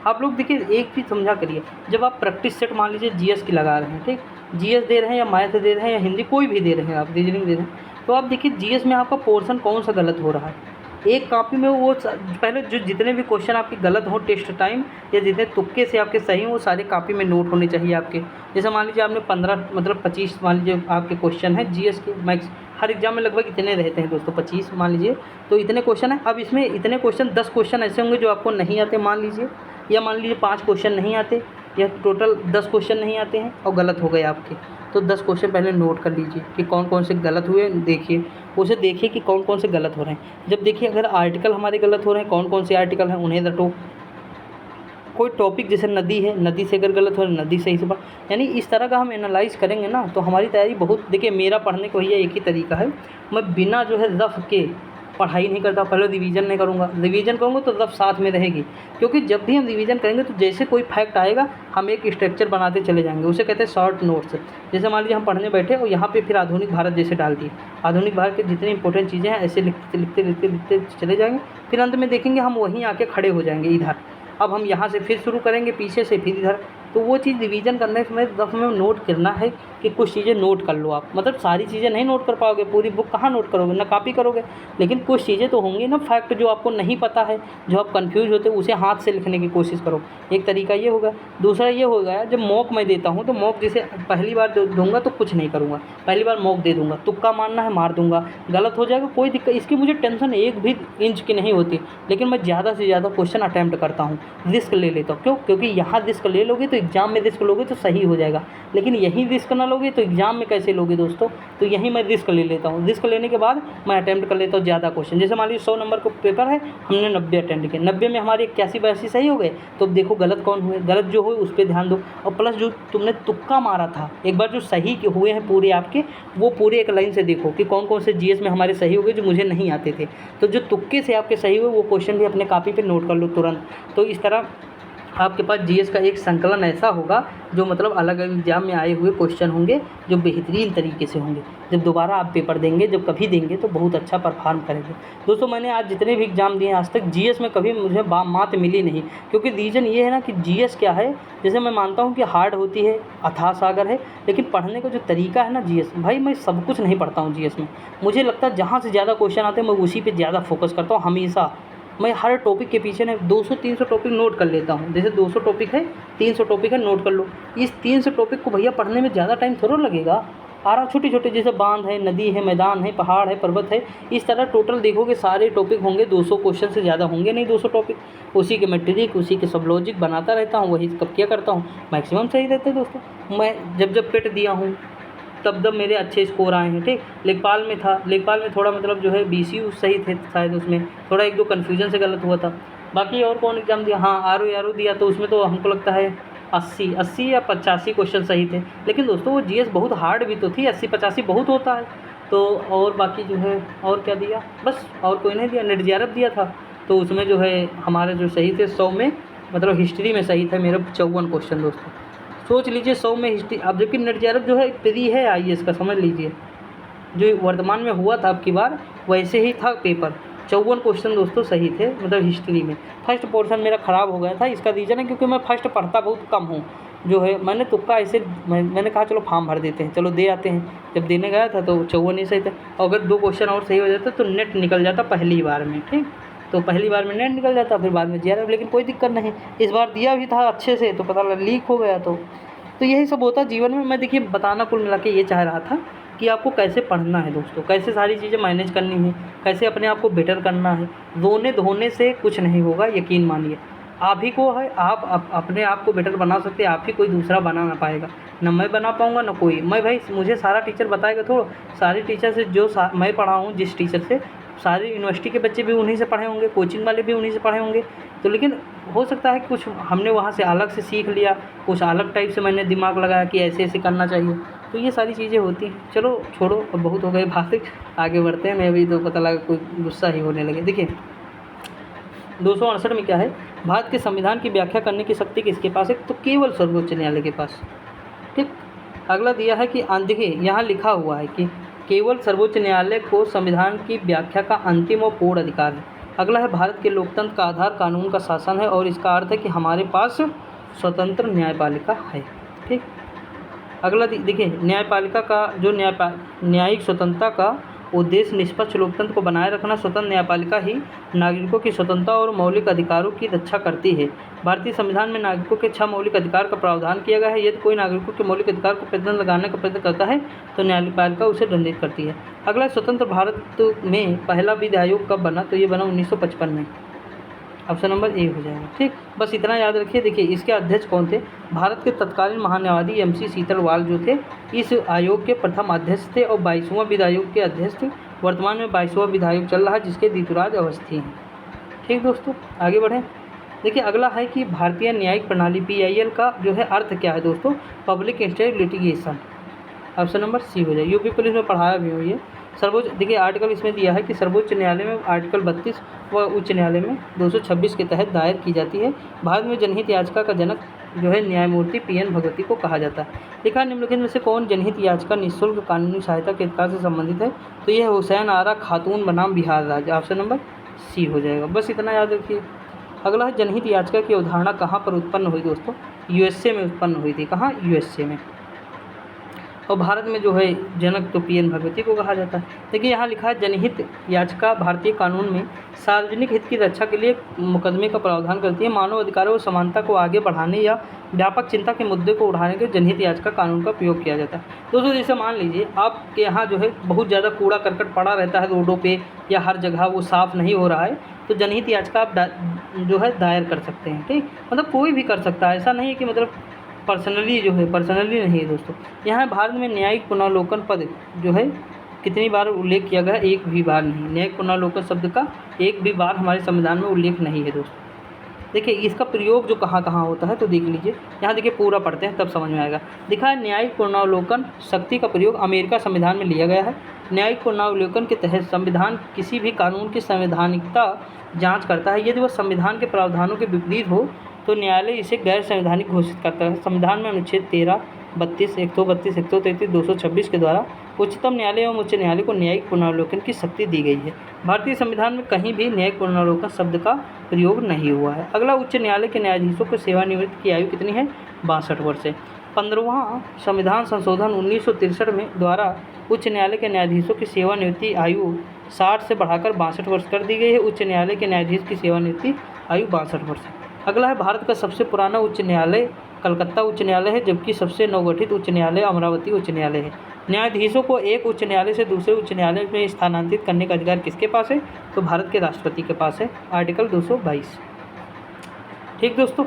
आप लोग देखिए एक चीज़ समझा करिए, जब आप प्रैक्टिस सेट मान लीजिए जीएस की लगा रहे हैं, ठीक, जीएस दे रहे हैं या मैथ दे रहे हैं या हिंदी कोई भी दे रहे हैं, आप रीजनिंग दे रहे हैं, तो आप देखिए जीएस में आपका पोर्शन कौन सा गलत हो रहा है। एक कॉपी में वो पहले जो जितने भी क्वेश्चन आपके गलत हो टेस्ट टाइम या जितने तुक्के से आपके सही हो, वो सारे कॉपी में नोट होने चाहिए आपके। जैसे मान लीजिए आपने 15 मतलब 25 मान लीजिए आपके क्वेश्चन है जीएस के, मैक्स हर एग्जाम में लगभग इतने रहते हैं दोस्तों, 25 मान लीजिए, तो इतने क्वेश्चन है। अब इसमें इतने क्वेश्चन 10 क्वेश्चन ऐसे होंगे जो आपको नहीं आते मान लीजिए, या मान लीजिए 5 क्वेश्चन नहीं आते, या टोटल 10 क्वेश्चन नहीं आते हैं और गलत हो गए आपके, तो 10 क्वेश्चन पहले नोट कर लीजिए कि कौन कौन से गलत हुए, देखिए उसे देखिए कि कौन कौन से गलत हो रहे हैं। जब देखिए अगर आर्टिकल हमारे गलत हो रहे हैं, कौन कौन से आर्टिकल हैं उन्हें रटो। कोई टॉपिक जैसे नदी है, नदी से अगर गलत हो रहा है नदी सही से पढ़, यानी इस तरह का हम एनालाइज करेंगे ना तो हमारी तैयारी बहुत। देखिए मेरा पढ़ने का भैया एक ही तरीका है, मैं बिना जो है रफ के पढ़ाई नहीं करता। पहले रिवीजन नहीं करूँगा, रिवीजन करूँगा तो रफ साथ में रहेगी, क्योंकि जब भी हम रिवीजन करेंगे तो जैसे कोई फैक्ट आएगा हम एक स्ट्रक्चर बनाते चले जाएंगे, उसे कहते हैं शॉर्ट नोट्स। जैसे मान लीजिए हम पढ़ने बैठे और यहाँ पे फिर आधुनिक भारत जैसे डाल दिए, आधुनिक भारत के जितनी इंपॉर्टेंट चीज़ें हैं ऐसे लिखते चले जाएंगे, फिर अंत में देखेंगे हम वहीं आके खड़े हो जाएंगे इधर। अब हम यहाँ से फिर शुरू करेंगे पीछे से फिर इधर, तो वो चीज़ रिवीजन करने में रफ में नोट करना है कि कुछ चीज़ें नोट कर लो आप। मतलब सारी चीज़ें नहीं नोट कर पाओगे, पूरी बुक कहाँ नोट करोगे, ना कॉपी करोगे, लेकिन कुछ चीज़ें तो होंगी ना फैक्ट जो आपको नहीं पता है, जो आप कंफ्यूज होते हैं, उसे हाथ से लिखने की कोशिश करो। एक तरीका ये होगा। दूसरा ये हो गया जब मॉक मैं देता हूँ तो मॉक जैसे पहली बार दूंगा तो कुछ नहीं करूँगा, पहली बार मॉक दे दूँगा, तुक्का मारना है मार दूँगा, गलत हो जाएगा कोई दिक्कत, इसकी मुझे टेंशन एक भी इंच की नहीं होती। लेकिन मैं ज़्यादा से ज़्यादा क्वेश्चन अटैम्प्ट करता हूँ, रिस्क ले लेता हूँ। क्यों? क्योंकि यहाँ रिस्क ले लोगे तो एग्ज़ाम में रिस्क लोगे तो सही हो जाएगा, लेकिन यहीं रिस्क ना लोगे तो एग्ज़ाम में कैसे लोगे दोस्तों। तो यहीं मैं रिस्क ले लेता हूँ, रिस्क लेने के बाद मैं अटैम्प्ट कर लेता हूँ ज़्यादा क्वेश्चन। जैसे मान लीजिए 100 नंबर का पेपर है, हमने 90 अटेम्प्ट किए, 90 में हमारे 81-82 सही हो गए, तो अब देखो गलत कौन हुए, गलत जो हुए उस पर ध्यान दो, और प्लस जो तुमने तुक्का मारा था एक बार जो सही के हुए हैं पूरे आपके, वो पूरे एक लाइन से देखो कि कौन कौन से जीएस में हमारे सही हो गए जो मुझे नहीं आते थे। तो जो तुक्के से आपके सही हुए वो क्वेश्चन भी अपने कॉपी पे नोट कर लो तुरंत। तो इस तरह आपके पास जीएस का एक संकलन ऐसा होगा जो मतलब अलग अलग एग्जाम में आए हुए क्वेश्चन होंगे जो बेहतरीन तरीके से होंगे। जब दोबारा आप पेपर देंगे, जब कभी देंगे, तो बहुत अच्छा परफॉर्म करेंगे। दोस्तों मैंने आज जितने भी एग्ज़ाम दिए आज तक जीएस में कभी मुझे मात मिली नहीं, क्योंकि रीज़न ये है ना कि जीएस क्या है, जैसे मैं मानता हूँ कि हार्ड होती है, अथाह सागर है, लेकिन पढ़ने का जो तरीका है ना जीएस, भाई मैं सब कुछ नहीं पढ़ता हूँ जीएस में। मुझे लगता है जहाँ से ज़्यादा क्वेश्चन आते हैं मैं उसी पर ज़्यादा फोकस करता हूँ हमेशा। मैं हर टॉपिक के पीछे ना 200-300 टॉपिक नोट कर लेता हूँ। जैसे 200 टॉपिक है, 300 टॉपिक है, नोट कर लो। इस 300 टॉपिक को भैया पढ़ने में ज़्यादा टाइम थोड़ा लगेगा। आरा छोटे-छोटे जैसे बाँध है, नदी है, मैदान है, पहाड़ है, पर्वत है, इस तरह टोटल देखोगे सारे टॉपिक होंगे 200 क्वेश्चन से ज़्यादा होंगे नहीं 200 टॉपिक। उसी के मैं ट्रिक, उसी के सब लॉजिक बनाता रहता हूँ, वही कब क्या करता हूँ, मैक्सिमम सही रहता है दोस्तों। मैं जब पेट दिया हूँ तब मेरे अच्छे स्कोर आए हैं, ठीक। लेखपाल में था, लेखपाल में थोड़ा मतलब जो है बीसीयू सही थे शायद, उसमें थोड़ा 1-2 कन्फ्यूजन से गलत हुआ था। बाकी और कौन एग्ज़ाम दिया, हाँ आरओ दिया, तो उसमें तो हमको लगता है 80 या 85 क्वेश्चन सही थे। लेकिन दोस्तों वो जीएस बहुत हार्ड भी तो थी, 80-85 बहुत होता है। तो और बाकी जो है और क्या दिया, बस और कोई नहीं दिया। नेट जेआरएफ दिया था, तो उसमें जो है हमारे जो सही थे 100 में, मतलब हिस्ट्री में सही था मेरा 54 क्वेश्चन दोस्तों। सोच लीजिए 100 में हिस्ट्री। अब जबकि नेट जेआरएफ जो है प्री है आईएएस का, समझ लीजिए जो वर्तमान में हुआ था अब की बार वैसे ही था पेपर। 54 क्वेश्चन दोस्तों सही थे, मतलब हिस्ट्री में। फर्स्ट पोर्शन मेरा ख़राब हो गया था, इसका रीज़न है क्योंकि मैं फर्स्ट पढ़ता बहुत कम हूँ। जो है मैंने तुक्का ऐसे मैंने कहा चलो फॉर्म भर देते हैं, चलो दे आते हैं। जब देने गया था तो 54 ही सही था। अगर 2 क्वेश्चन और सही हो जाता तो नेट निकल जाता पहली बार में, ठीक। तो पहली बार में नेट निकल जाता, फिर बाद में जेआरएफ, लेकिन कोई दिक्कत नहीं। इस बार दिया भी था अच्छे से, तो पता लगा लीक हो गया। तो यही सब होता जीवन में। मैं देखिए बताना कुल मिला के ये चाह रहा था कि आपको कैसे पढ़ना है दोस्तों, कैसे सारी चीज़ें मैनेज करनी है, कैसे अपने आप को बेटर करना है। रोने धोने से कुछ नहीं होगा, यकीन मानिए। आप ही को है, आप अपने आप को बेटर बना सकते हैं, आप ही, कोई दूसरा बना ना पाएगा। ना मैं बना पाऊँगा ना कोई। मैं भाई मुझे सारा टीचर बताएगा थोड़ा, सारे टीचर से जो मैं पढ़ा हूँ जिस टीचर से, सारे यूनिवर्सिटी के बच्चे भी उन्हीं से पढ़े होंगे, कोचिंग वाले भी उन्हीं से पढ़े होंगे। तो लेकिन हो सकता है कुछ हमने वहाँ से अलग से सीख लिया, कुछ अलग टाइप से मैंने दिमाग लगाया कि ऐसे ऐसे करना चाहिए। तो ये सारी चीज़ें होती हैं। चलो छोड़ो, अब बहुत हो गए बातें, आगे बढ़ते हैं। मैं अभी तो पता लगा कोई गुस्सा ही होने लगे। देखिए 268 में क्या है, भारत के संविधान की व्याख्या करने की शक्ति किसके पास है, तो केवल सर्वोच्च न्यायालय के पास, ठीक। अगला दिया है कि देखिए यहाँ लिखा हुआ है कि केवल सर्वोच्च न्यायालय को संविधान की व्याख्या का अंतिम और पूर्ण अधिकार है। अगला है भारत के लोकतंत्र का आधार कानून का शासन है, और इसका अर्थ है कि हमारे पास स्वतंत्र न्यायपालिका है, ठीक। अगला देखिए न्यायपालिका का जो न्यायिक स्वतंत्रता का उद्देश्य निष्पक्ष लोकतंत्र को बनाए रखना। स्वतंत्र न्यायपालिका ही नागरिकों की स्वतंत्रता और मौलिक अधिकारों की रक्षा करती है। भारतीय संविधान में नागरिकों के 6 मौलिक अधिकार का प्रावधान किया गया है। यदि कोई नागरिकों के मौलिक अधिकार को प्रतिबंध लगाने का प्रयत्न करता है तो न्यायपालिका उसे दंडित करती है। अगला स्वतंत्र भारत में पहला विधि आयोग कब बना, तो ये बना 1955 में। ऑप्शन नंबर ए हो जाएगा, ठीक। बस इतना याद रखिए। देखिए इसके अध्यक्ष कौन थे, भारत के तत्कालीन महान्यायवादी MC सीतलवाल जो थे इस आयोग के प्रथम अध्यक्ष थे, और 22वां विधि आयोग के अध्यक्ष थे। वर्तमान में 22वां विधि आयोग चल रहा है जिसके ऋतुराज अवस्थी हैं, ठीक दोस्तों। आगे बढ़ें। देखिए अगला है कि भारतीय न्यायिक प्रणाली PIL का जो है अर्थ क्या है दोस्तों, public interest litigation. Option number C हो जाए। यूपी पुलिस में पढ़ाया भी हूँ ये। सर्वोच्च देखिए आर्टिकल इसमें दिया है कि सर्वोच्च न्यायालय में आर्टिकल 32 व उच्च न्यायालय में 226 के तहत दायर की जाती है। भारत में जनहित याचिका का जनक जो है न्यायमूर्ति PN भगवती को कहा जाता है। लिखा निम्नलिखित में से कौन जनहित याचिका निःशुल्क कानूनी सहायता के अधिकार से संबंधित है, तो यह हुसैन आरा खातून बनाम बिहार राज्य। ऑप्शन नंबर सी हो जाएगा। बस इतना याद रखिए। अगला है जनहित याचिका की अवधारणा कहाँ पर उत्पन्न हुई दोस्तों, USA में उत्पन्न हुई थी। कहाँ, USA में। और भारत में जो है जनक तो PN भगवती को कहा जाता है। देखिए यहाँ लिखा है जनहित याचिका भारतीय कानून में सार्वजनिक हित की रक्षा के लिए मुकदमे का प्रावधान करती है। मानव अधिकारों और समानता को आगे बढ़ाने या व्यापक चिंता के मुद्दे को उठाने के जनहित याचिका कानून का प्रयोग किया जाता है। दोस्तों जैसे मान लीजिए आपके यहाँ जो है बहुत ज़्यादा कूड़ा करकट पड़ा रहता है रोडों पे या हर जगह, वो साफ़ नहीं हो रहा है, तो जनहित याचिका आप जो है दायर कर सकते हैं, ठीक। मतलब कोई भी कर सकता है, ऐसा नहीं है कि मतलब पर्सनली जो है, पर्सनली नहीं है दोस्तों। यहाँ भारत में न्यायिक पुनर्वलोकन पद जो है कितनी बार उल्लेख किया गया? एक भी बार नहीं। न्यायिक पुनर्वलोकन शब्द का एक भी बार हमारे संविधान में उल्लेख नहीं है दोस्तों। देखिए इसका प्रयोग जो कहाँ कहाँ होता है तो देख लीजिए, यहाँ देखिए पूरा पढ़ते हैं तब समझ में आएगा। लिखा है न्यायिक पुनर्वलोकन शक्ति का प्रयोग अमेरिका संविधान में लिया गया है। न्यायिक पुनर्वलोकन के तहत संविधान किसी भी कानून की संवैधानिकता जांच करता है। यदि वह संविधान के प्रावधानों के विपरीत हो तो न्यायालय इसे गैर संवैधानिक घोषित करता है। संविधान में अनुच्छेद 13, 32, 132, 133, 226 के द्वारा उच्चतम न्यायालय एवं उच्च न्यायालय को न्यायिक पुनर्वलोकन की शक्ति दी गई है। भारतीय संविधान में कहीं भी न्यायिक पुनर्वलोकन शब्द का प्रयोग नहीं हुआ है। अगला, उच्च न्यायालय के न्यायाधीशों को सेवानिवृत्ति की आयु कितनी है? 62 वर्ष है। 15वां संविधान संशोधन 1963 में द्वारा उच्च न्यायालय के न्यायाधीशों की सेवानिवृत्ति आयु 60 से बढ़ाकर 62 वर्ष कर दी गई है। उच्च न्यायालय के न्यायाधीश की सेवानिवृत्ति आयु 62 वर्ष है। अगला है, भारत का सबसे पुराना उच्च न्यायालय कलकत्ता उच्च न्यायालय है, जबकि सबसे नवगठित उच्च न्यायालय अमरावती उच्च न्यायालय है। न्यायाधीशों को एक उच्च न्यायालय से दूसरे उच्च न्यायालय में स्थानांतरित करने का अधिकार किसके पास है? तो भारत के राष्ट्रपति के पास है, आर्टिकल 222। ठीक दोस्तों,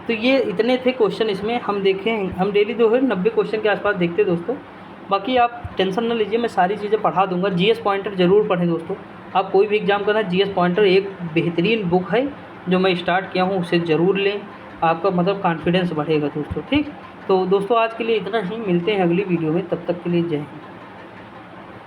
तो ये इतने थे क्वेश्चन इसमें हम देखें। हम डेली जो है 90 क्वेश्चन के आसपास देखते दोस्तों। बाकी आप टेंशन न लीजिए, मैं सारी चीज़ें पढ़ा दूंगा। जीएस पॉइंटर ज़रूर पढ़ें दोस्तों। आप कोई भी एग्जाम करना, जीएस पॉइंटर एक बेहतरीन बुक है जो मैं स्टार्ट किया हूँ, उसे ज़रूर लें। आपका मतलब कॉन्फिडेंस बढ़ेगा दोस्तों। ठीक, तो दोस्तों आज के लिए इतना ही, मिलते हैं अगली वीडियो में, तब तक के लिए जय हिंद।